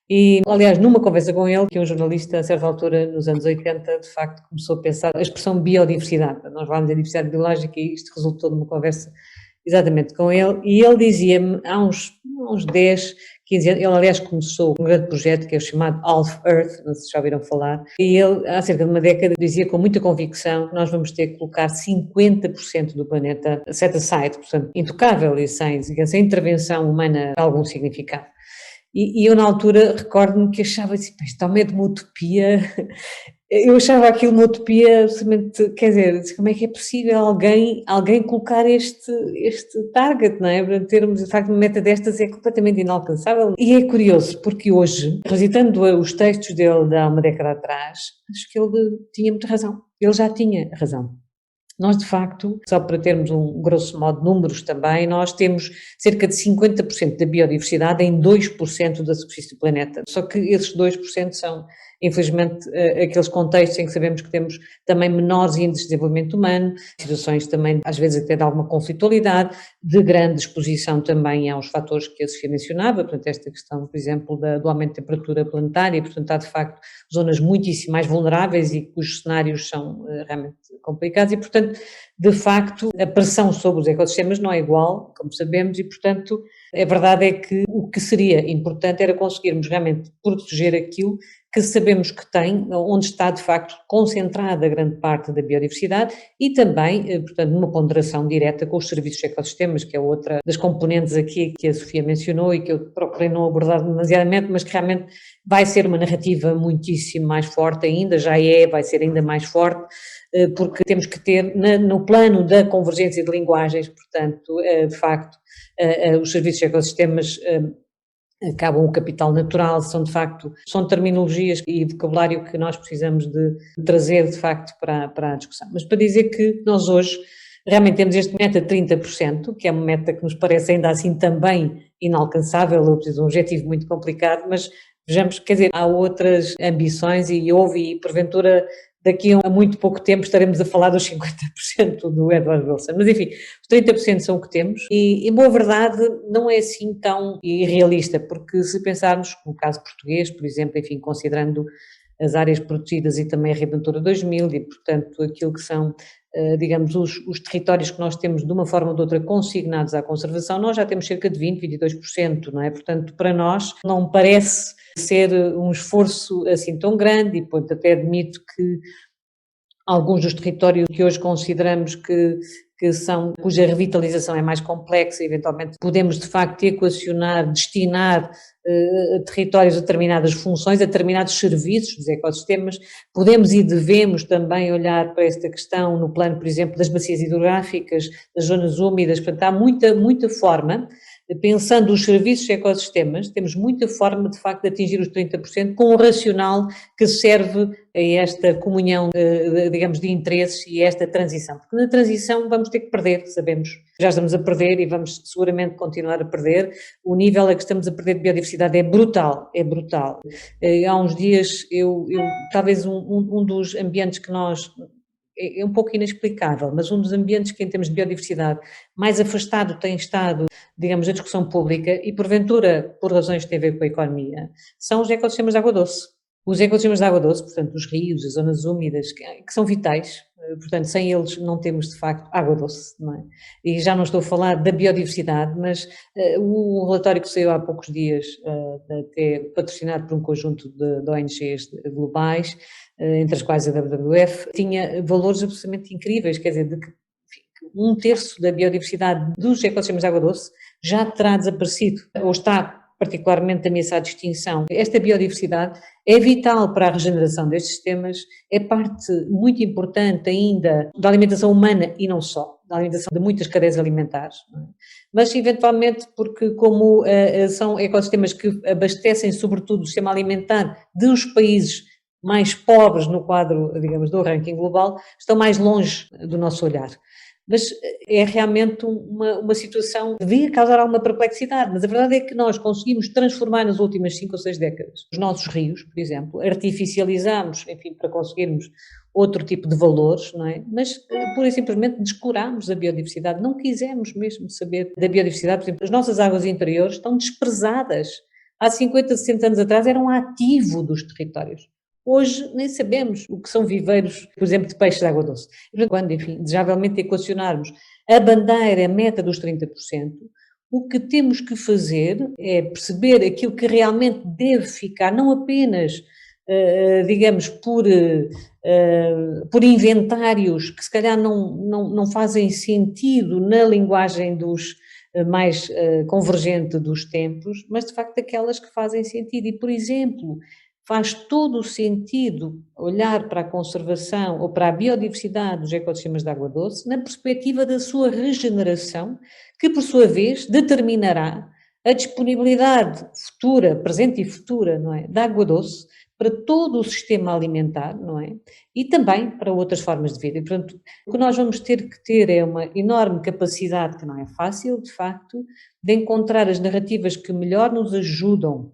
E, aliás, numa conversa com ele, que um jornalista, a certa altura, nos anos 80, de facto, começou a pensar a expressão biodiversidade. Nós falamos em diversidade biológica e isto resultou de uma conversa exatamente com ele. E ele dizia-me, há uns 10, 15 anos, ele, aliás, começou um grande projeto que é o chamado Half Earth, não sei se já ouviram falar, e ele, há cerca de uma década, dizia com muita convicção que nós vamos ter que colocar 50% do planeta set aside, portanto, intocável e sem intervenção humana de algum significado. E eu, na altura, recordo-me que achava assim, isto é meio de uma utopia. Eu achava aquilo uma utopia absolutamente, quer dizer, como é que é possível alguém colocar este target, não é? Para termos, de facto, uma meta destas é completamente inalcançável. E é curioso, porque hoje, revisitando os textos dele de há uma década atrás, acho que ele tinha muita razão. Ele já tinha razão. Nós, de facto, só para termos um grosso modo números também, nós temos cerca de 50% da biodiversidade em 2% da superfície do planeta. Só que esses 2% são, infelizmente, aqueles contextos em que sabemos que temos também menores índices de desenvolvimento humano, situações também, às vezes, até de alguma conflitualidade, de grande exposição também aos fatores que a Sofia mencionava, portanto, esta questão, por exemplo, do aumento de temperatura planetária, portanto, há, de facto, zonas muitíssimo mais vulneráveis e cujos cenários são realmente complicados e, portanto, de facto, a pressão sobre os ecossistemas não é igual, como sabemos, e, portanto, a verdade é que o que seria importante era conseguirmos realmente proteger aquilo que sabemos que tem, onde está, de facto, concentrada grande parte da biodiversidade e também, portanto, numa ponderação direta com os serviços de ecossistemas, que é outra das componentes aqui que a Sofia mencionou e que eu procurei não abordar demasiadamente, mas que realmente vai ser uma narrativa muitíssimo mais forte ainda, vai ser ainda mais forte, porque temos que ter no plano da convergência de linguagens, portanto, de facto, os serviços de ecossistemas acabam o capital natural, são terminologias e vocabulário que nós precisamos de trazer, de facto, para a discussão. Mas para dizer que nós hoje realmente temos este meta de 30%, que é uma meta que nos parece ainda assim também inalcançável, ou um objetivo muito complicado, mas vejamos, quer dizer, há outras ambições e porventura, daqui a muito pouco tempo estaremos a falar dos 50% do Edward Wilson. Mas enfim, os 30% são o que temos e, em boa verdade, não é assim tão irrealista, porque se pensarmos no caso português, por exemplo, enfim, considerando as áreas protegidas e também a Rede Natura 2000 e, portanto, aquilo que são, digamos, os territórios que nós temos de uma forma ou de outra consignados à conservação, nós já temos cerca de 20, 22%, não é? Portanto, para nós não parece ser um esforço assim tão grande e, portanto, até admito que alguns dos territórios que hoje consideramos cuja revitalização é mais complexa, eventualmente podemos de facto equacionar, destinar territórios a determinadas funções, a determinados serviços dos ecossistemas, podemos e devemos também olhar para esta questão no plano, por exemplo, das bacias hidrográficas, das zonas úmidas, portanto há muita forma, pensando os serviços de ecossistemas, temos muita forma de facto de atingir os 30% com o racional que serve a esta comunhão, digamos, de interesses e a esta transição, porque na transição vamos ter que perder, sabemos, já estamos a perder e vamos seguramente continuar a perder, o nível a que estamos a perder de biodiversidade é brutal. Há uns dias, talvez um dos ambientes que nós, é um pouco inexplicável, mas um dos ambientes que em termos de biodiversidade mais afastado tem estado, digamos, da discussão pública e porventura por razões que têm a ver com a economia, são os ecossistemas de água doce. Os ecossistemas de água doce, portanto os rios, as zonas úmidas, que são vitais, portanto sem eles não temos de facto água doce, não é? E já não estou a falar da biodiversidade, mas o relatório que saiu há poucos dias, até patrocinado por um conjunto de ONGs globais, entre as quais a WWF, tinha valores absolutamente incríveis, quer dizer, de que 1/3 da biodiversidade dos ecossistemas de água doce já terá desaparecido, ou está particularmente ameaçada de extinção. Esta biodiversidade é vital para a regeneração destes sistemas, é parte muito importante ainda da alimentação humana e não só, da alimentação de muitas cadeias alimentares, não é? Mas eventualmente porque como são ecossistemas que abastecem sobretudo o sistema alimentar dos países mais pobres no quadro, digamos, do ranking global, estão mais longe do nosso olhar. Mas é realmente uma situação que devia causar alguma perplexidade, mas a verdade é que nós conseguimos transformar nas últimas 5 ou 6 décadas os nossos rios, por exemplo, artificializamos, enfim, para conseguirmos outro tipo de valores, não é? Mas pura e simplesmente descurámos a biodiversidade, não quisemos mesmo saber da biodiversidade. Por exemplo, as nossas águas interiores estão desprezadas. Há 50, 60 anos atrás eram um ativo dos territórios. Hoje nem sabemos o que são viveiros, por exemplo, de peixes de água doce. Quando, enfim, desejavelmente equacionarmos a bandeira, a meta dos 30%, o que temos que fazer é perceber aquilo que realmente deve ficar, não apenas, digamos, por inventários que se calhar não fazem sentido na linguagem dos mais convergente dos tempos, mas de facto aquelas que fazem sentido. E, por exemplo, faz todo o sentido olhar para a conservação ou para a biodiversidade dos ecossistemas de água doce na perspectiva da sua regeneração, que por sua vez determinará a disponibilidade futura, presente e futura, não é, da água doce para todo o sistema alimentar, não é? E também para outras formas de vida. E, portanto, o que nós vamos ter que ter é uma enorme capacidade, que não é fácil, de facto, de encontrar as narrativas que melhor nos ajudam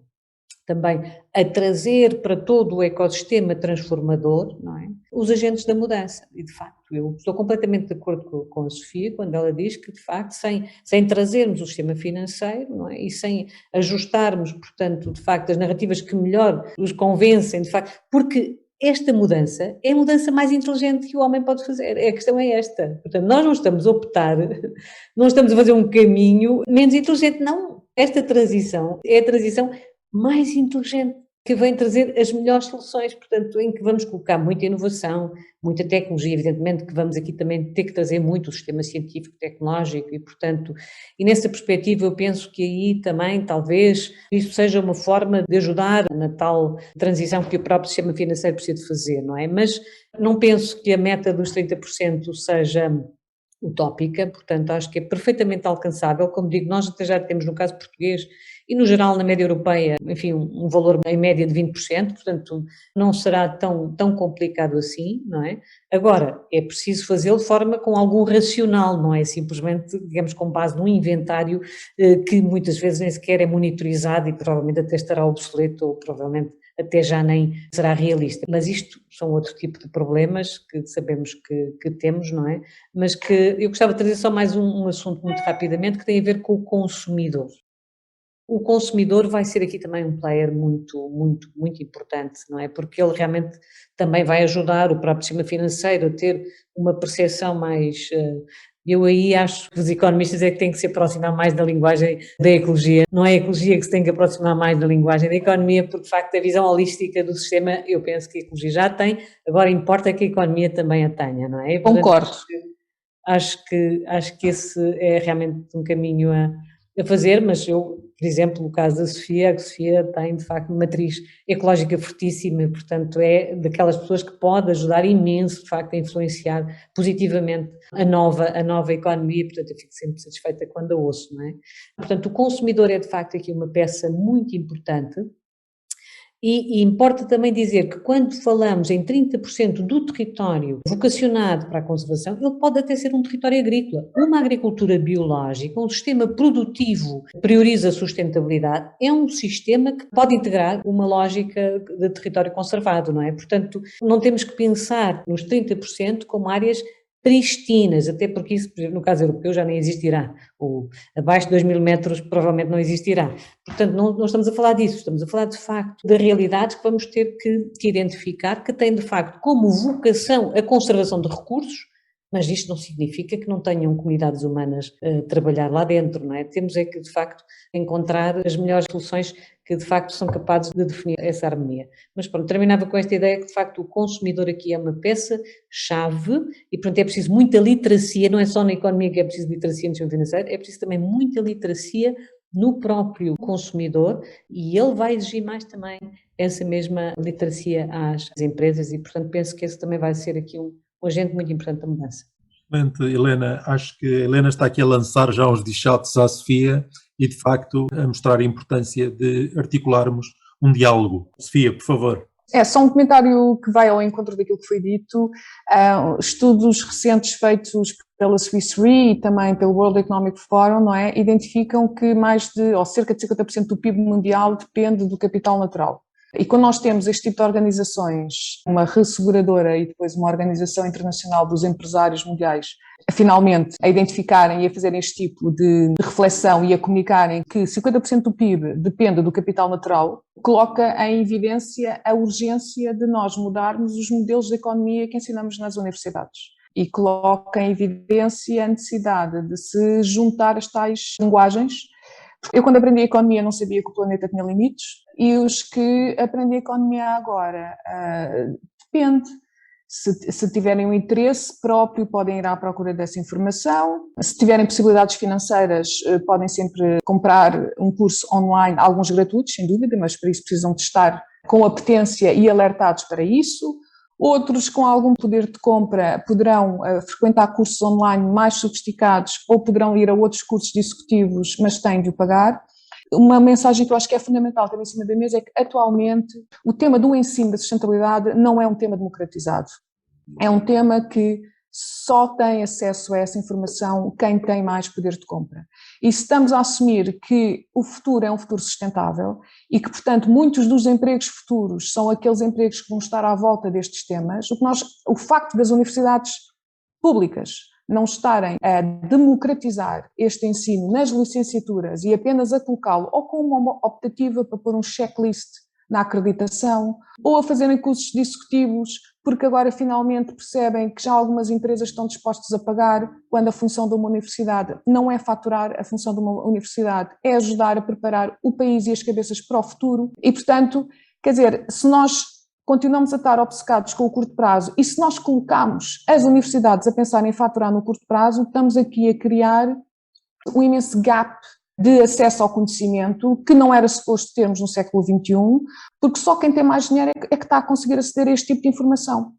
também a trazer para todo o ecossistema transformador, não é? Os agentes da mudança. E, de facto, eu estou completamente de acordo com a Sofia quando ela diz que, de facto, sem trazermos o sistema financeiro, não é? E sem ajustarmos, portanto, de facto, as narrativas que melhor os convencem, de facto, porque esta mudança é a mudança mais inteligente que o homem pode fazer. A questão é esta. Portanto, nós não estamos a optar, não estamos a fazer um caminho menos inteligente, não. Esta transição é a transição mais inteligente, que vem trazer as melhores soluções, portanto, em que vamos colocar muita inovação, muita tecnologia, evidentemente que vamos aqui também ter que trazer muito o sistema científico, tecnológico e, portanto, e nessa perspectiva eu penso que aí também, talvez, isso seja uma forma de ajudar na tal transição que o próprio sistema financeiro precisa de fazer, não é? Mas não penso que a meta dos 30% seja utópica, portanto acho que é perfeitamente alcançável, como digo, nós até já temos no caso português e no geral na média europeia, enfim, um valor em média de 20%, portanto não será tão complicado assim, não é? Agora, é preciso fazê-lo de forma com algum racional, não é simplesmente, digamos, com base num inventário que muitas vezes nem sequer é monitorizado e provavelmente até estará obsoleto ou provavelmente até já nem será realista. Mas isto são outro tipo de problemas que sabemos que temos, não é? Mas que eu gostava de trazer só mais um assunto muito rapidamente que tem a ver com o consumidor. O consumidor vai ser aqui também um player muito importante, não é? Porque ele realmente também vai ajudar o próprio sistema financeiro a ter uma percepção mais. Eu aí acho que os economistas é que têm que se aproximar mais da linguagem da ecologia. Não é a ecologia que se tem que aproximar mais da linguagem da economia, porque de facto a visão holística do sistema, eu penso que a ecologia já tem, agora importa que a economia também a tenha, não é? Concordo. Acho que esse é realmente um caminho a fazer, mas eu, por exemplo, no caso da Sofia, a Sofia tem de facto uma matriz ecológica fortíssima, portanto é daquelas pessoas que pode ajudar imenso de facto a influenciar positivamente a nova economia, portanto eu fico sempre satisfeita quando a ouço, não é? Portanto o consumidor é de facto aqui uma peça muito importante. E importa também dizer que quando falamos em 30% do território vocacionado para a conservação, ele pode até ser um território agrícola. Uma agricultura biológica, um sistema produtivo que prioriza a sustentabilidade, é um sistema que pode integrar uma lógica de território conservado, não é? Portanto, não temos que pensar nos 30% como áreas pristinas, até porque isso, por exemplo, no caso europeu já nem existirá, ou abaixo de 2.000 metros provavelmente não existirá. Portanto, não estamos a falar disso, estamos a falar de facto de realidades que vamos ter que identificar, que têm de facto como vocação a conservação de recursos, mas isto não significa que não tenham comunidades humanas a trabalhar lá dentro, não é? Temos é que de facto encontrar as melhores soluções que de facto são capazes de definir essa harmonia. Mas pronto, terminava com esta ideia que de facto o consumidor aqui é uma peça-chave e portanto é preciso muita literacia, não é só na economia que é preciso literacia no sistema financeiro, é preciso também muita literacia no próprio consumidor e ele vai exigir mais também essa mesma literacia às empresas e, portanto, penso que esse também vai ser aqui um agente muito importante da mudança. Excelente, Helena. Acho que a Helena está aqui a lançar já uns dichatos à Sofia e, de facto, a mostrar a importância de articularmos um diálogo. Sofia, por favor. É só um comentário que vai ao encontro daquilo que foi dito. Estudos recentes feitos pela Swiss Re e também pelo World Economic Forum, não é, identificam que cerca de 50% do PIB mundial depende do capital natural. E quando nós temos este tipo de organizações, uma resseguradora e depois uma organização internacional dos empresários mundiais, finalmente a identificarem e a fazerem este tipo de reflexão e a comunicarem que 50% do PIB depende do capital natural, coloca em evidência a urgência de nós mudarmos os modelos de economia que ensinamos nas universidades. E coloca em evidência a necessidade de se juntar as tais linguagens. Eu, quando aprendi a economia, não sabia que o planeta tinha limites, e os que aprendem a economia agora, depende. Se tiverem um interesse próprio, podem ir à procura dessa informação. Se tiverem possibilidades financeiras, podem sempre comprar um curso online, alguns gratuitos, sem dúvida, mas para isso precisam de estar com apetência e alertados para isso. Outros, com algum poder de compra, poderão frequentar cursos online mais sofisticados ou poderão ir a outros cursos executivos, mas têm de o pagar. Uma mensagem que eu acho que é fundamental ter em cima da mesa é que, atualmente, o tema do ensino da sustentabilidade não é um tema democratizado. É um tema que só tem acesso a essa informação quem tem mais poder de compra. E se estamos a assumir que o futuro é um futuro sustentável e que, portanto, muitos dos empregos futuros são aqueles empregos que vão estar à volta destes temas, o facto das universidades públicas não estarem a democratizar este ensino nas licenciaturas e apenas a colocá-lo ou com uma optativa para pôr um checklist na acreditação, ou a fazerem cursos executivos, porque agora finalmente percebem que já algumas empresas estão dispostas a pagar, quando a função de uma universidade não é faturar, a função de uma universidade é ajudar a preparar o país e as cabeças para o futuro. E, portanto, quer dizer, se nós continuamos a estar obcecados com o curto prazo e se nós colocamos as universidades a pensar em faturar no curto prazo, estamos aqui a criar um imenso gap de acesso ao conhecimento que não era suposto termos no século XXI, porque só quem tem mais dinheiro é que está a conseguir aceder a este tipo de informação.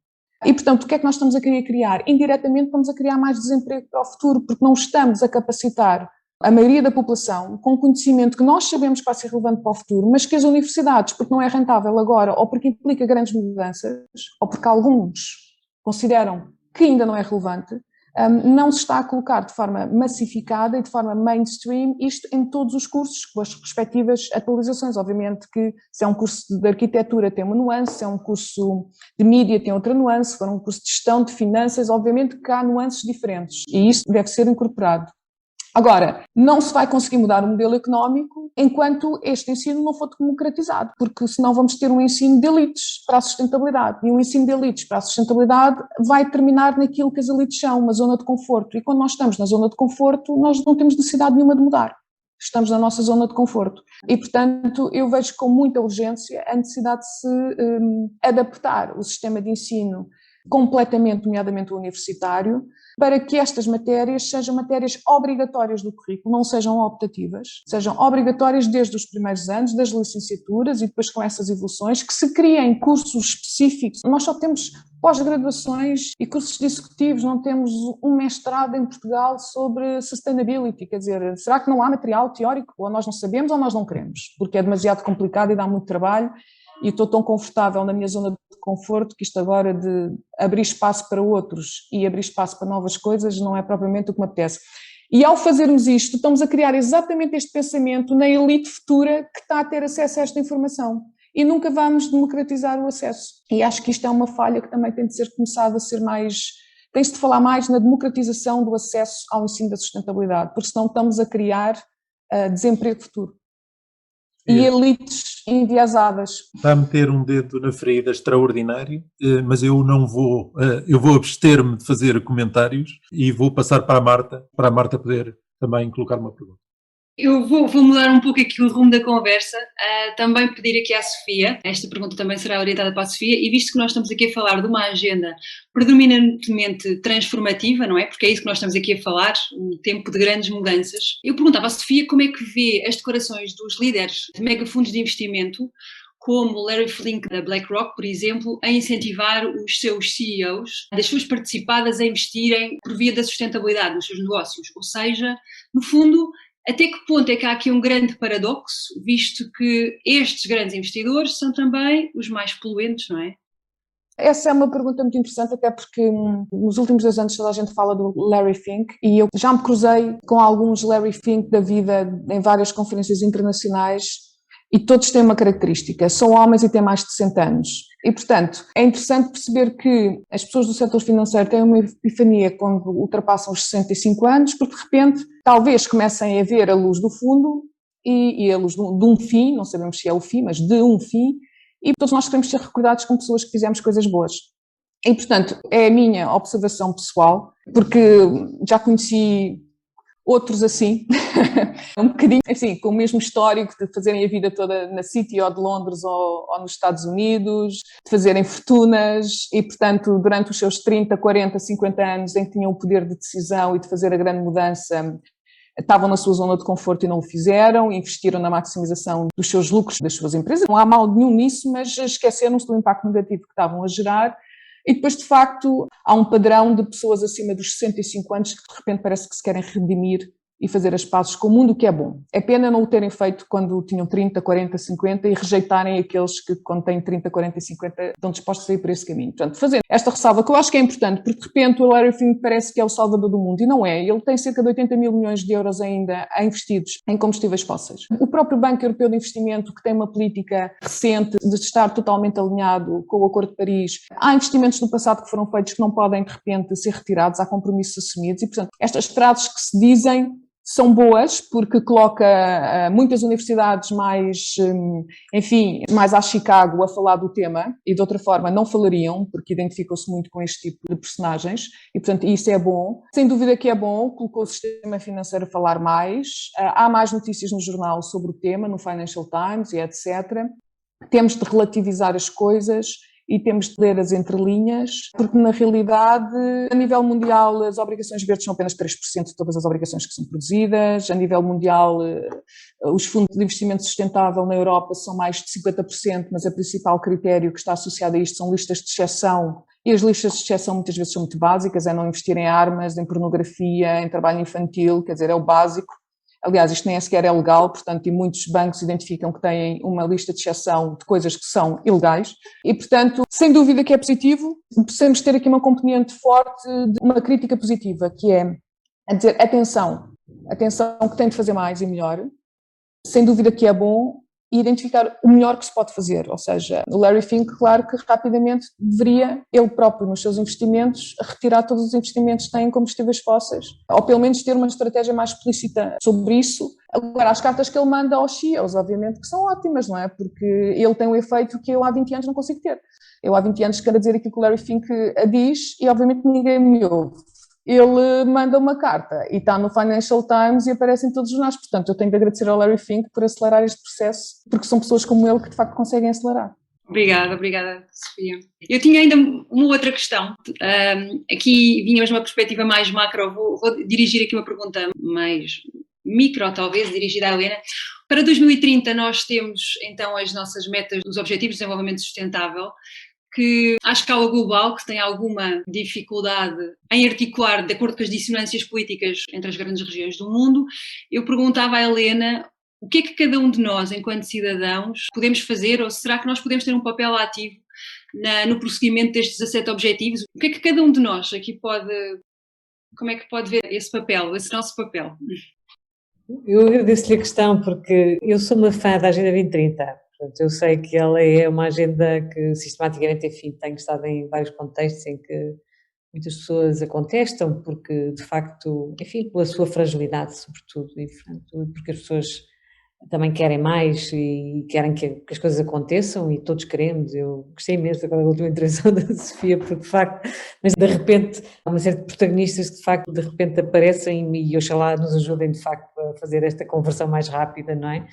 E, portanto, o que é que nós estamos a querer criar? Indiretamente estamos a criar mais desemprego para o futuro, porque não estamos a capacitar a maioria da população com conhecimento que nós sabemos que vai ser relevante para o futuro, mas que as universidades, porque não é rentável agora, ou porque implica grandes mudanças, ou porque alguns consideram que ainda não é relevante, não se está a colocar de forma massificada e de forma mainstream isto em todos os cursos, com as respectivas atualizações. Obviamente que se é um curso de arquitetura tem uma nuance, se é um curso de mídia tem outra nuance, se for um curso de gestão de finanças, obviamente que há nuances diferentes e isso deve ser incorporado. Agora, não se vai conseguir mudar o modelo económico enquanto este ensino não for democratizado, porque senão vamos ter um ensino de elites para a sustentabilidade. E um ensino de elites para a sustentabilidade vai terminar naquilo que as elites são, uma zona de conforto. E quando nós estamos na zona de conforto, nós não temos necessidade nenhuma de mudar. Estamos na nossa zona de conforto. E, portanto, eu vejo com muita urgência a necessidade de se adaptar o sistema de ensino completamente, nomeadamente o universitário, para que estas matérias sejam matérias obrigatórias do currículo, não sejam optativas, sejam obrigatórias desde os primeiros anos, das licenciaturas e depois com essas evoluções, que se criem cursos específicos. Nós só temos pós-graduações e cursos executivos, não temos um mestrado em Portugal sobre sustainability, quer dizer, será que não há material teórico? Ou nós não sabemos ou nós não queremos, porque é demasiado complicado e dá muito trabalho. E estou tão confortável na minha zona de conforto que isto agora de abrir espaço para outros e abrir espaço para novas coisas não é propriamente o que me apetece. E ao fazermos isto, estamos a criar exatamente este pensamento na elite futura que está a ter acesso a esta informação. E nunca vamos democratizar o acesso. E acho que isto é uma falha que também tem de ser começada a ser mais... Tem-se de falar mais na democratização do acesso ao ensino da sustentabilidade, porque senão estamos a criar desemprego futuro. E elites enviesadas. Está a meter um dedo na ferida extraordinário, mas eu não vou, eu vou abster-me de fazer comentários e vou passar para a Marta poder também colocar uma pergunta. Eu vou mudar um pouco aqui o rumo da conversa, também pedir aqui à Sofia, esta pergunta também será orientada para a Sofia, e visto que nós estamos aqui a falar de uma agenda predominantemente transformativa, não é? Porque é isso que nós estamos aqui a falar, um tempo de grandes mudanças. Eu perguntava à Sofia como é que vê as declarações dos líderes de megafundos de investimento, como Larry Fink da BlackRock, por exemplo, a incentivar os seus CEOs, das suas participadas a investirem por via da sustentabilidade nos seus negócios. Ou seja, no fundo, até que ponto é que há aqui um grande paradoxo, visto que estes grandes investidores são também os mais poluentes, não é? Essa é uma pergunta muito interessante, até porque nos últimos 2 anos toda a gente fala do Larry Fink e eu já me cruzei com alguns Larry Fink da vida em várias conferências internacionais e todos têm uma característica, são homens e têm mais de 60 anos. E, portanto, é interessante perceber que as pessoas do setor financeiro têm uma epifania quando ultrapassam os 65 anos, porque de repente talvez comecem a ver a luz do fundo e a luz de um fim, não sabemos se é o fim, mas de um fim, e todos nós queremos ser recordados como pessoas que fizemos coisas boas. E, portanto, é a minha observação pessoal, porque já conheci outros assim, um bocadinho assim, com o mesmo histórico de fazerem a vida toda na City ou de Londres ou nos Estados Unidos, de fazerem fortunas e, portanto, durante os seus 30, 40, 50 anos em que tinham o poder de decisão e de fazer a grande mudança, estavam na sua zona de conforto e não o fizeram, investiram na maximização dos seus lucros, das suas empresas. Não há mal nenhum nisso, mas esqueceram-se do impacto negativo que estavam a gerar. E depois, de facto, há um padrão de pessoas acima dos 65 anos que de repente parece que se querem redimir e fazer as pazes com o mundo, o que é bom. É pena não o terem feito quando tinham 30, 40, 50 e rejeitarem aqueles que quando têm 30, 40 e 50 estão dispostos a ir por esse caminho. Portanto, fazendo esta ressalva que eu acho que é importante, porque de repente o Larry Fink parece que é o salvador do mundo e não é. Ele tem cerca de 80 mil milhões de euros ainda investidos em combustíveis fósseis. O próprio Banco Europeu de Investimento, que tem uma política recente de estar totalmente alinhado com o Acordo de Paris, há investimentos do passado que foram feitos que não podem de repente ser retirados, há compromissos assumidos e, portanto, estas frases que se dizem são boas porque coloca muitas universidades mais, enfim, mais a Chicago a falar do tema e de outra forma não falariam porque identificam-se muito com este tipo de personagens e, portanto, isso é bom. Sem dúvida que é bom, colocou o sistema financeiro a falar mais, há mais notícias no jornal sobre o tema, no Financial Times e etc. Temos de relativizar as coisas e temos de ler as entrelinhas, porque na realidade, a nível mundial, as obrigações verdes são apenas 3% de todas as obrigações que são produzidas, a nível mundial, os fundos de investimento sustentável na Europa são mais de 50%, mas o principal critério que está associado a isto são listas de exceção, e as listas de exceção muitas vezes são muito básicas, é não investir em armas, em pornografia, em trabalho infantil, quer dizer, é o básico. Aliás, isto nem sequer é legal, portanto, e muitos bancos identificam que têm uma lista de exceção de coisas que são ilegais. E, portanto, sem dúvida que é positivo. Precisamos ter aqui uma componente forte de uma crítica positiva, que é a dizer, atenção que tem de fazer mais e melhor. Sem dúvida que é bom e identificar o melhor que se pode fazer. Ou seja, o Larry Fink, claro que rapidamente deveria, ele próprio nos seus investimentos, retirar todos os investimentos que têm em combustíveis fósseis. Ou pelo menos ter uma estratégia mais explícita sobre isso. Agora, as cartas que ele manda aos CEOs, obviamente, que são ótimas, não é? Porque ele tem um efeito que eu há 20 anos não consigo ter. Eu há 20 anos quero dizer aquilo que o Larry Fink diz e obviamente ninguém me ouve. Ele manda uma carta e está no Financial Times e aparece em todos os jornais. Portanto, eu tenho de agradecer ao Larry Fink por acelerar este processo, porque são pessoas como ele que de facto conseguem acelerar. Obrigada, Sofia. Eu tinha ainda uma outra questão. Aqui vinha uma perspectiva mais macro. Vou dirigir aqui uma pergunta mais micro, talvez, dirigida à Helena. Para 2030 nós temos então as nossas metas dos Objetivos de Desenvolvimento Sustentável, que à escala global, que tem alguma dificuldade em articular de acordo com as dissonâncias políticas entre as grandes regiões do mundo. Eu perguntava à Helena o que é que cada um de nós, enquanto cidadãos, podemos fazer, ou será que nós podemos ter um papel ativo no prosseguimento destes 17 objetivos? O que é que cada um de nós aqui pode, como é que pode ver esse papel, esse nosso papel? Eu agradeço-lhe a questão porque eu sou uma fã da Agenda 2030. Portanto, eu sei que ela é uma agenda que sistematicamente, enfim, tenho estado em vários contextos em que muitas pessoas a contestam porque, de facto, enfim, pela sua fragilidade, sobretudo, e portanto, porque as pessoas também querem mais e querem que as coisas aconteçam e todos queremos. Eu gostei mesmo daquela última intervenção da Sofia, porque de facto, mas de repente há uma série de protagonistas que de facto de repente aparecem e oxalá nos ajudem de facto a fazer esta conversão mais rápida, não é?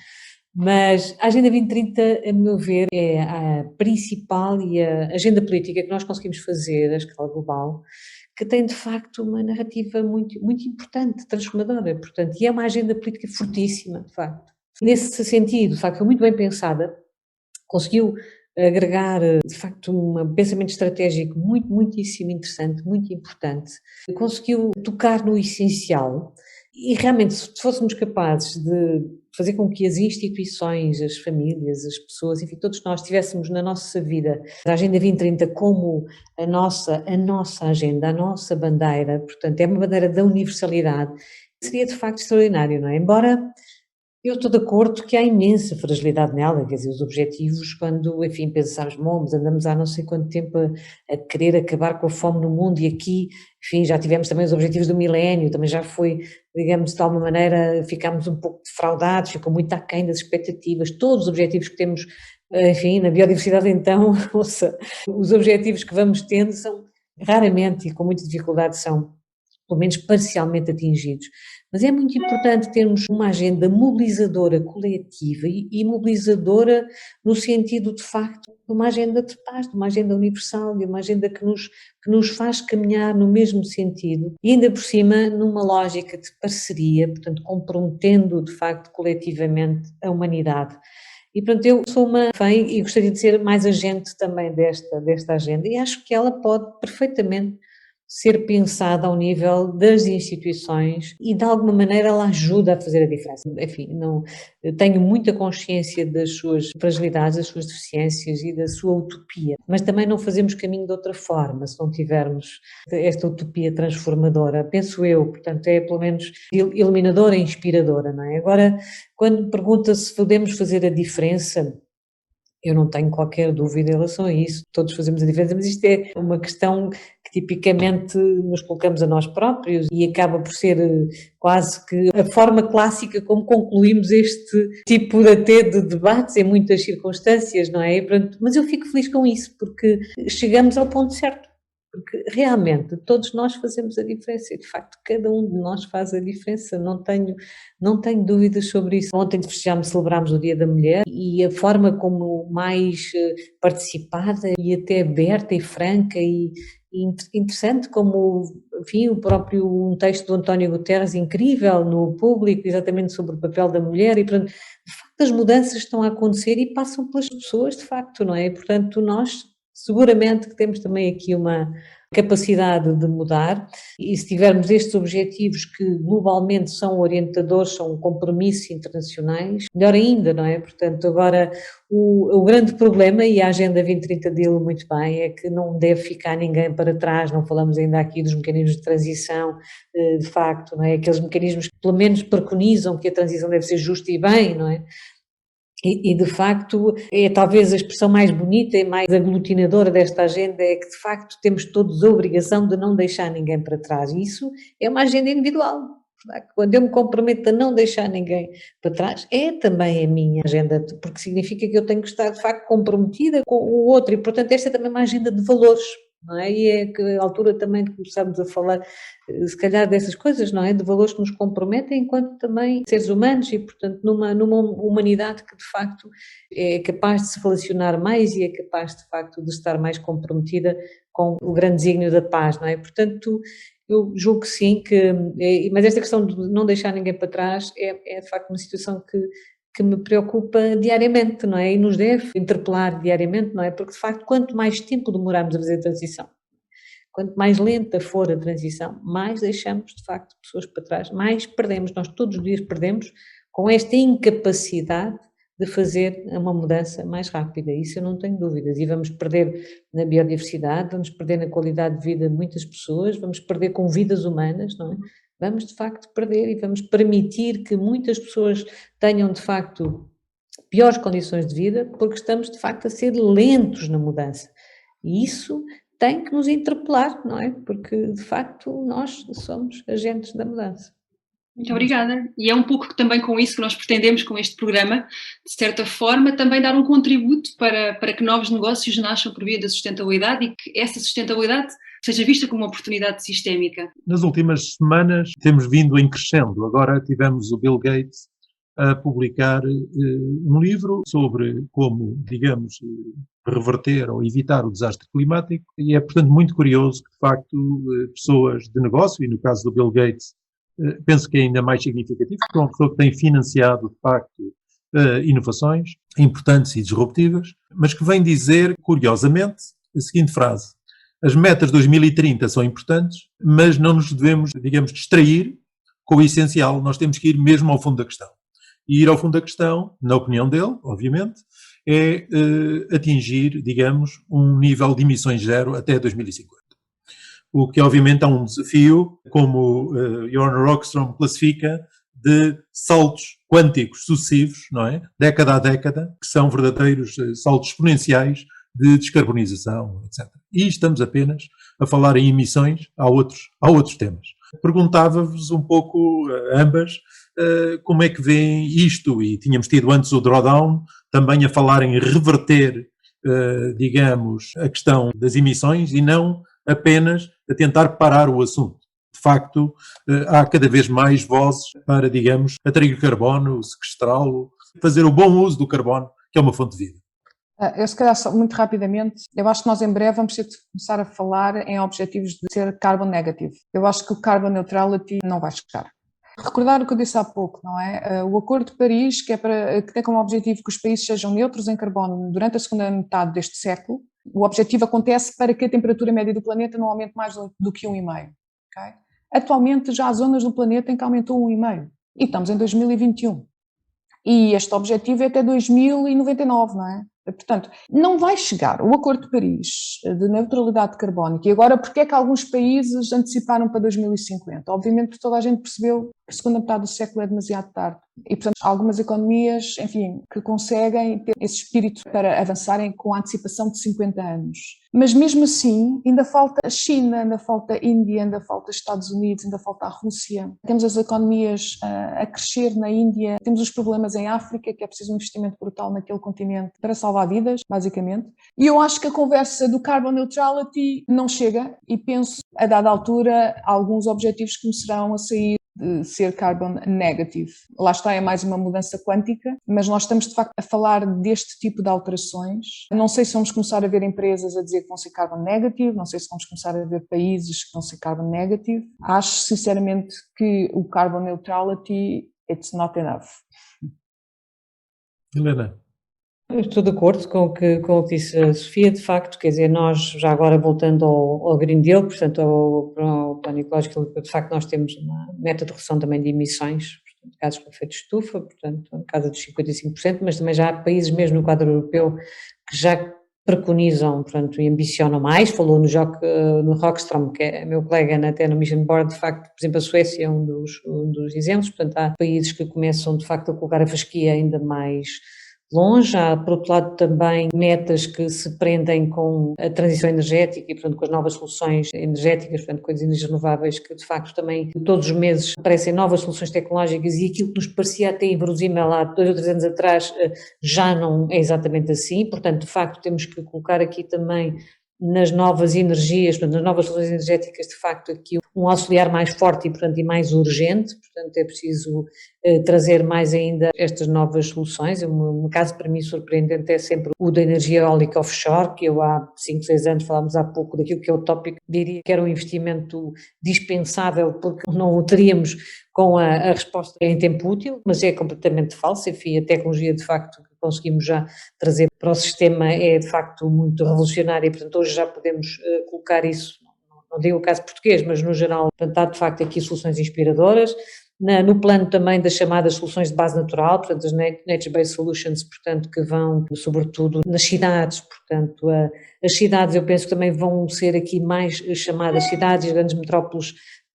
Mas a Agenda 2030, a meu ver, é a principal e a agenda política que nós conseguimos fazer a escala global, que tem de facto uma narrativa muito, muito importante, transformadora, portanto, e é uma agenda política fortíssima, de facto. Nesse sentido, de facto, foi muito bem pensada, conseguiu agregar, de facto, um pensamento estratégico muito, muitíssimo interessante, muito importante, conseguiu tocar no essencial e realmente se fôssemos capazes de fazer com que as instituições, as famílias, as pessoas, enfim, todos nós tivéssemos na nossa vida a Agenda 2030 como a nossa agenda, a nossa bandeira, portanto é uma bandeira da universalidade, seria de facto extraordinário, não é? Embora eu estou de acordo que há imensa fragilidade nela, quer dizer, os objetivos, quando, enfim, pensamos, bom, mas andamos há não sei quanto tempo a querer acabar com a fome no mundo e aqui, enfim, já tivemos também os objetivos do milénio, também já foi, digamos, de alguma maneira, ficámos um pouco defraudados, ficou muito aquém das expectativas, todos os objetivos que temos, enfim, na biodiversidade então, ouça, os objetivos que vamos tendo são raramente e com muita dificuldade são pelo menos parcialmente atingidos. Mas é muito importante termos uma agenda mobilizadora coletiva e mobilizadora no sentido, de facto, de uma agenda de paz, de uma agenda universal, de uma agenda que nos faz caminhar no mesmo sentido e ainda por cima numa lógica de parceria, portanto comprometendo de facto coletivamente a humanidade. E portanto eu sou uma fã e gostaria de ser mais agente também desta agenda e acho que ela pode perfeitamente ser pensada ao nível das instituições e de alguma maneira ela ajuda a fazer a diferença. Enfim, não, tenho muita consciência das suas fragilidades, das suas deficiências e da sua utopia, mas também não fazemos caminho de outra forma se não tivermos esta utopia transformadora, penso eu, portanto é pelo menos iluminadora e inspiradora, não é? Agora, quando me pergunta se podemos fazer a diferença, eu não tenho qualquer dúvida em relação a isso, todos fazemos a diferença, mas isto é uma questão que tipicamente nos colocamos a nós próprios e acaba por ser quase que a forma clássica como concluímos este tipo até de debates em muitas circunstâncias, não é? E pronto, mas eu fico feliz com isso, porque chegamos ao ponto certo. Porque realmente todos nós fazemos a diferença e de facto cada um de nós faz a diferença, não tenho dúvidas sobre isso. Ontem festejámos, celebrámos o Dia da Mulher e a forma como mais participada e até aberta e franca e interessante como, enfim, o próprio um texto do António Guterres incrível no público exatamente sobre o papel da mulher e portanto, de facto as mudanças estão a acontecer e passam pelas pessoas de facto, não é? E, portanto nós seguramente que temos também aqui uma capacidade de mudar e se tivermos estes objetivos que globalmente são orientadores, são compromissos internacionais, melhor ainda, não é? Portanto, agora o grande problema, e a Agenda 2030 dele muito bem, é que não deve ficar ninguém para trás, não falamos ainda aqui dos mecanismos de transição, de facto, não é? Aqueles mecanismos que pelo menos preconizam que a transição deve ser justa e bem, não é? E de facto é talvez a expressão mais bonita e mais aglutinadora desta agenda é que de facto temos todos a obrigação de não deixar ninguém para trás e isso é uma agenda individual, quando eu me comprometo a não deixar ninguém para trás é também a minha agenda, porque significa que eu tenho que estar de facto comprometida com o outro e portanto esta é também uma agenda de valores. Não é? E é que a altura também de começarmos a falar, se calhar, dessas coisas, não é? De valores que nos comprometem enquanto também seres humanos e, portanto, numa humanidade que, de facto, é capaz de se relacionar mais e é capaz, de facto, de estar mais comprometida com o grande desígnio da paz, não é? Portanto, eu julgo que sim, mas esta questão de não deixar ninguém para trás é de facto, uma situação que me preocupa diariamente, não é? E nos deve interpelar diariamente, não é? Porque, de facto, quanto mais tempo demorarmos a fazer a transição, quanto mais lenta for a transição, mais deixamos, de facto, pessoas para trás, mais perdemos. Nós todos os dias perdemos com esta incapacidade de fazer uma mudança mais rápida. Isso eu não tenho dúvidas. E vamos perder na biodiversidade, vamos perder na qualidade de vida de muitas pessoas, vamos perder com vidas humanas, não é? Vamos de facto perder e vamos permitir que muitas pessoas tenham de facto piores condições de vida porque estamos de facto a ser lentos na mudança e isso tem que nos interpelar, não é? Porque de facto nós somos agentes da mudança. Muito obrigada. E é um pouco também com isso que nós pretendemos com este programa, de certa forma, também dar um contributo para que novos negócios nasçam por via da sustentabilidade e que essa sustentabilidade seja vista como uma oportunidade sistémica. Nas últimas semanas temos vindo em crescendo. Agora tivemos o Bill Gates a publicar um livro sobre como, digamos, reverter ou evitar o desastre climático e é, portanto, muito curioso que, de facto, pessoas de negócio, e no caso do Bill Gates, penso que é ainda mais significativo, porque é uma pessoa que tem financiado, de facto, inovações importantes e disruptivas, mas que vem dizer, curiosamente, a seguinte frase: as metas de 2030 são importantes, mas não nos devemos, digamos, distrair com o essencial, nós temos que ir mesmo ao fundo da questão. E ir ao fundo da questão, na opinião dele, obviamente, é atingir, digamos, um nível de emissões zero até 2050. O que obviamente é um desafio, como Johan Rockström classifica, de saltos quânticos sucessivos, não é? Década a década, que são verdadeiros saltos exponenciais de descarbonização, etc. E estamos apenas a falar em emissões, há outros temas. Perguntava-vos um pouco, ambas, como é que veem isto, e tínhamos tido antes o drawdown, também a falar em reverter, digamos, a questão das emissões e não apenas a tentar parar o assunto. De facto, há cada vez mais vozes para, digamos, atrair carbono, sequestrá-lo, fazer o bom uso do carbono, que é uma fonte de vida. Eu, se calhar, muito rapidamente, eu acho que nós em breve vamos ter de começar a falar em objetivos de ser carbon negative. Eu acho que o carbon neutrality não vai chegar. Recordar o que eu disse há pouco, não é? O Acordo de Paris, que tem como objetivo que os países sejam neutros em carbono durante a segunda metade deste século, o objetivo acontece para que a temperatura média do planeta não aumente mais do que 1,5. Okay? Atualmente já há zonas do planeta em que aumentou 1,5 e estamos em 2021. E este objetivo é até 2099, não é? Portanto, não vai chegar o Acordo de Paris de neutralidade carbónica. E agora, porque é que alguns países anteciparam para 2050? Obviamente porque toda a gente percebeu que a segunda metade do século é demasiado tarde. E, portanto, há algumas economias, enfim, que conseguem ter esse espírito para avançarem com a antecipação de 50 anos. Mas mesmo assim, ainda falta a China, ainda falta a Índia, ainda falta os Estados Unidos, ainda falta a Rússia. Temos as economias a crescer na Índia, temos os problemas em África, que é preciso um investimento brutal naquele continente para salvar vidas, basicamente. E eu acho que a conversa do carbon neutrality não chega e penso, a dada altura, alguns objetivos começarão a sair de ser carbon negative. Lá está, é mais uma mudança quântica, mas nós estamos de facto a falar deste tipo de alterações. Não sei se vamos começar a ver empresas a dizer que vão ser carbon negative, não sei se vamos começar a ver países que vão ser carbon negative. Acho sinceramente que o carbon neutrality, it's not enough. Helena? Estou de acordo com o que disse a Sofia, de facto, quer dizer, nós já agora voltando ao Green Deal, portanto ao plano ecológico, de facto nós temos uma meta de redução também de emissões, portanto, gases com efeito de estufa, portanto, na casa dos 55%, mas também já há países mesmo no quadro europeu que já preconizam, portanto, e ambicionam mais, falou no Rockström, que é meu colega até no Mission Board, de facto, por exemplo, a Suécia é um dos exemplos, portanto, há países que começam, de facto, a colocar a fasquia ainda mais longe. Há, por outro lado, também metas que se prendem com a transição energética e, portanto, com as novas soluções energéticas, portanto, com as energias renováveis, que de facto também todos os meses aparecem novas soluções tecnológicas e aquilo que nos parecia até inverosímil há 2 ou 3 anos atrás já não é exatamente assim. Portanto, de facto, temos que colocar aqui também nas novas energias, portanto, nas novas soluções energéticas, de facto, aqui um auxiliar mais forte e, portanto, e mais urgente, portanto, é preciso trazer mais ainda estas novas soluções. Um caso para mim surpreendente é sempre o da energia eólica offshore, que eu há 5, 6 anos falámos há pouco daquilo que é o tópico, diria que era um investimento dispensável, porque não o teríamos com a resposta em tempo útil, mas é completamente falso. Enfim, a tecnologia, de facto, que conseguimos já trazer para o sistema é, de facto, muito revolucionária e, portanto, hoje já podemos colocar isso, não digo o caso português, mas no geral, portanto, há, de facto, aqui soluções inspiradoras. No plano também das chamadas soluções de base natural, portanto, as Nature-Based Solutions, portanto, que vão, sobretudo, nas cidades, portanto, as cidades eu penso que também vão ser aqui mais chamadas cidades, as grandes metrópoles,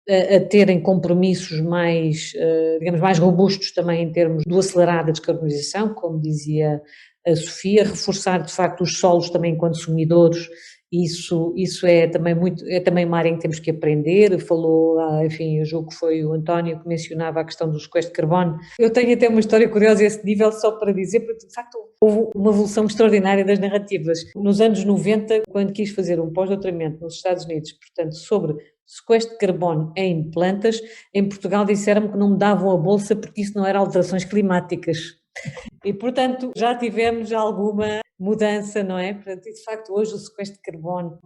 a terem compromissos mais, digamos, mais robustos também em termos do acelerar da descarbonização, como dizia a Sofia, reforçar de facto os solos também enquanto consumidores Isso é também uma área em que temos que aprender. Falou, enfim, eu julgo que foi o António que mencionava a questão do sequestro de carbono. Eu tenho até uma história curiosa a esse nível, só para dizer, porque de facto houve uma evolução extraordinária das narrativas. Nos anos 90, quando quis fazer um pós-doutoramento nos Estados Unidos, portanto, sobre sequestro de carbono em plantas, em Portugal disseram-me que não me davam a bolsa porque isso não era alterações climáticas. E, portanto, já tivemos alguma mudança, não é? Portanto, e de facto, hoje o sequestro de carbono,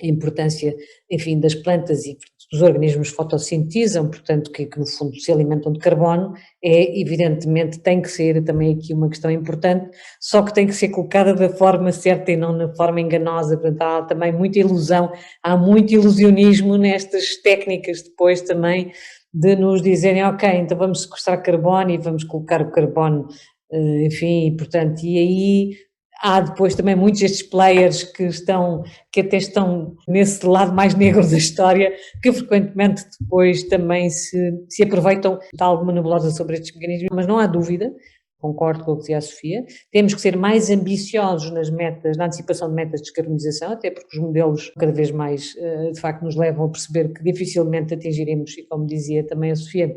a importância, enfim, das plantas e dos organismos que fotossintetizam, portanto, que no fundo se alimentam de carbono, evidentemente tem que ser também aqui uma questão importante, só que tem que ser colocada da forma certa e não na forma enganosa. Portanto, há também muita ilusão, há muito ilusionismo nestas técnicas depois também de nos dizerem, ok, então vamos sequestrar carbono e vamos colocar o carbono, enfim, portanto, e aí há depois também muitos destes players que até estão nesse lado mais negro da história, que frequentemente depois também se aproveitam de alguma nebulosa sobre estes mecanismos, mas não há dúvida, concordo com o que dizia a Sofia, temos que ser mais ambiciosos nas metas, na antecipação de metas de descarbonização, até porque os modelos cada vez mais, de facto, nos levam a perceber que dificilmente atingiremos, e como dizia também a Sofia,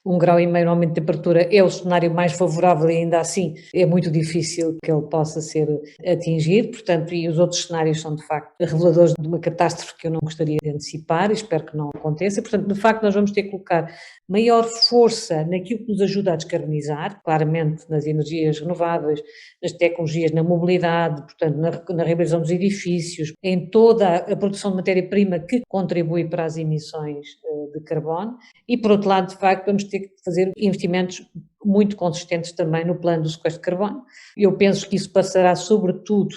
1,5 graus aumento de temperatura é o cenário mais favorável e ainda assim é muito difícil que ele possa ser atingido, portanto, e os outros cenários são de facto reveladores de uma catástrofe que eu não gostaria de antecipar e espero que não aconteça. Portanto, de facto nós vamos ter que colocar maior força naquilo que nos ajuda a descarbonizar, claramente nas energias renováveis, nas tecnologias, na mobilidade, portanto, na reabilitação dos edifícios, em toda a produção de matéria-prima que contribui para as emissões de carbono e, por outro lado, de facto, vamos ter que fazer investimentos muito consistentes também no plano do sequestro de carbono. Eu penso que isso passará sobretudo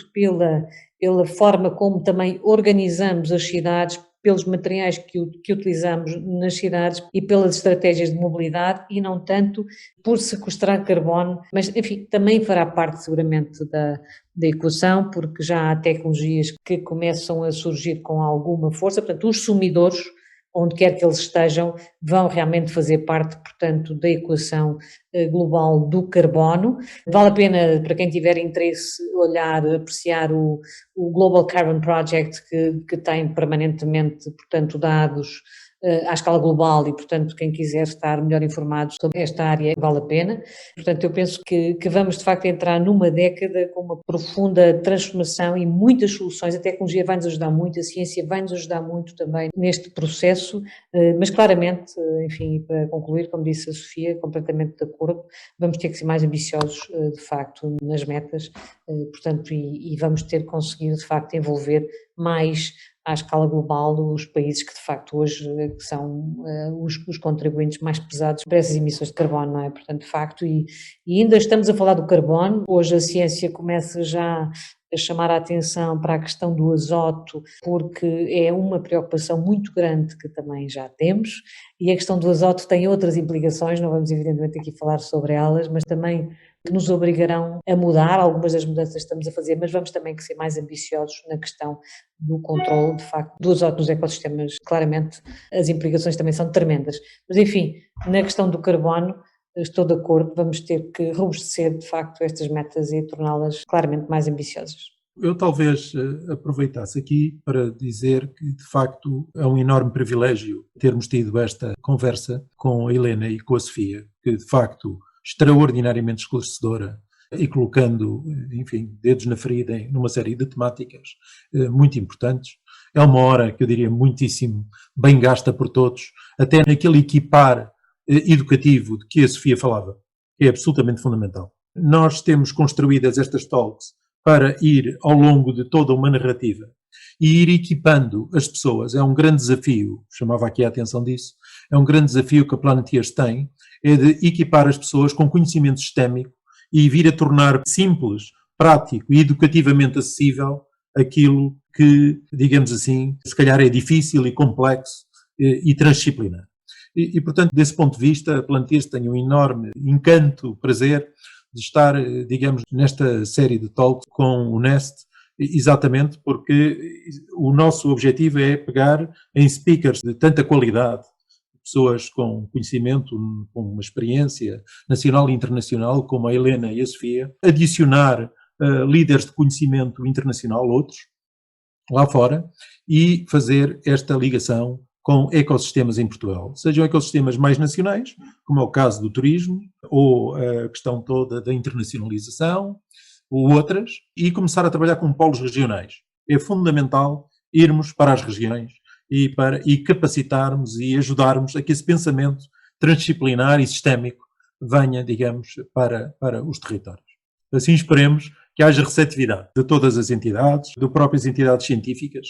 pela forma como também organizamos as cidades, pelos materiais que utilizamos nas cidades e pelas estratégias de mobilidade e não tanto por sequestrar carbono, mas enfim, também fará parte seguramente da equação, porque já há tecnologias que começam a surgir com alguma força, portanto os sumidores, onde quer que eles estejam, vão realmente fazer parte, portanto, da equação global do carbono. Vale a pena, para quem tiver interesse, olhar, apreciar o Global Carbon Project, que tem permanentemente, portanto, dados à escala global e, portanto, quem quiser estar melhor informado sobre esta área vale a pena. Portanto, eu penso que vamos de facto entrar numa década com uma profunda transformação e muitas soluções. A tecnologia vai nos ajudar muito, a ciência vai nos ajudar muito também neste processo, mas claramente, enfim, para concluir, como disse a Sofia, completamente de acordo, vamos ter que ser mais ambiciosos, de facto, nas metas, portanto, e vamos ter que conseguir, de facto, envolver mais à escala global os países que de facto hoje que são os contribuintes mais pesados para essas emissões de carbono, não é? Portanto, de facto, e ainda estamos a falar do carbono, hoje a ciência começa já a chamar a atenção para a questão do azoto, porque é uma preocupação muito grande que também já temos, e a questão do azoto tem outras implicações, não vamos evidentemente aqui falar sobre elas, mas também que nos obrigarão a mudar, algumas das mudanças que estamos a fazer, mas vamos também que ser mais ambiciosos na questão do controle, de facto, do azoto nos ecossistemas. Claramente as implicações também são tremendas. Mas enfim, na questão do carbono, estou de acordo, vamos ter que robustecer de facto estas metas e torná-las claramente mais ambiciosas. Eu talvez aproveitasse aqui para dizer que, de facto, é um enorme privilégio termos tido esta conversa com a Helena e com a Sofia, que, de facto, extraordinariamente esclarecedora e colocando, enfim, dedos na ferida numa série de temáticas muito importantes. É uma hora que eu diria muitíssimo bem gasta por todos, até naquele equipar educativo de que a Sofia falava, que é absolutamente fundamental. Nós temos construídas estas talks para ir ao longo de toda uma narrativa e ir equipando as pessoas. É um grande desafio, chamava aqui a atenção disso, é um grande desafio que a Planeteers tem, é de equipar as pessoas com conhecimento sistémico e vir a tornar simples, prático e educativamente acessível aquilo que, digamos assim, se calhar é difícil e complexo e transdisciplinar. E, portanto, desse ponto de vista, a Planeteers tem um enorme encanto, prazer de estar, digamos, nesta série de talks com o Nest, exatamente porque o nosso objetivo é pegar em speakers de tanta qualidade, pessoas com conhecimento, com uma experiência nacional e internacional, como a Helena e a Sofia, adicionar líderes de conhecimento internacional, outros, lá fora e fazer esta ligação com ecossistemas em Portugal, sejam ecossistemas mais nacionais, como é o caso do turismo, ou a questão toda da internacionalização, ou outras, e começar a trabalhar com polos regionais. É fundamental irmos para as regiões e capacitarmos e ajudarmos a que esse pensamento transdisciplinar e sistémico venha, digamos, para os territórios. Assim esperemos que haja receptividade de todas as entidades, de próprias entidades científicas.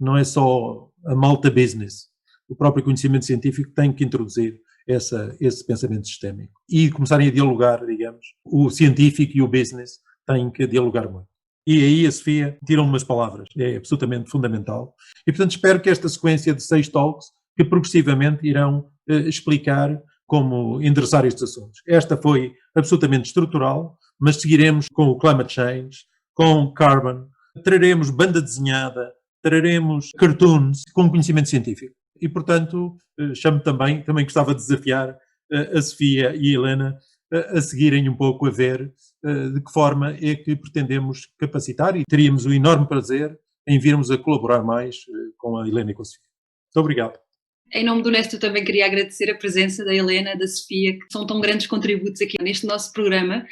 Não é só a malta business. O próprio conhecimento científico tem que introduzir esse pensamento sistémico. E começarem a dialogar, digamos, o científico e o business têm que dialogar muito. E aí a Sofia tira umas palavras, é absolutamente fundamental. E, portanto, espero que esta sequência de 6 talks, que progressivamente irão explicar como endereçar estes assuntos. Esta foi absolutamente estrutural, mas seguiremos com o climate change, com carbon, traremos banda desenhada, traremos cartoons com conhecimento científico. E, portanto, chamo também gostava de desafiar a Sofia e a Helena a seguirem um pouco a ver de que forma é que pretendemos capacitar e teríamos o enorme prazer em virmos a colaborar mais com a Helena e com a Sofia. Muito obrigado. Em nome do Nesto, eu também queria agradecer a presença da Helena, da Sofia, que são tão grandes contributos aqui neste nosso programa.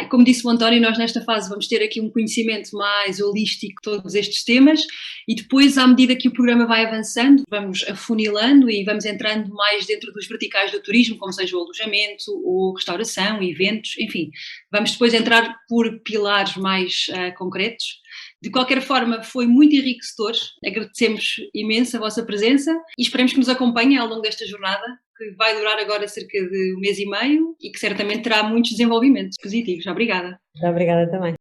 Como disse o António, nós nesta fase vamos ter aqui um conhecimento mais holístico de todos estes temas e depois, à medida que o programa vai avançando, vamos afunilando e vamos entrando mais dentro dos verticais do turismo, como seja o alojamento, ou restauração, eventos, enfim. Vamos depois entrar por pilares mais concretos. De qualquer forma, foi muito enriquecedor. Agradecemos imenso a vossa presença e esperemos que nos acompanhem ao longo desta jornada, que vai durar agora cerca de 1 mês e meio e que certamente terá muitos desenvolvimentos positivos. Obrigada. Obrigada também.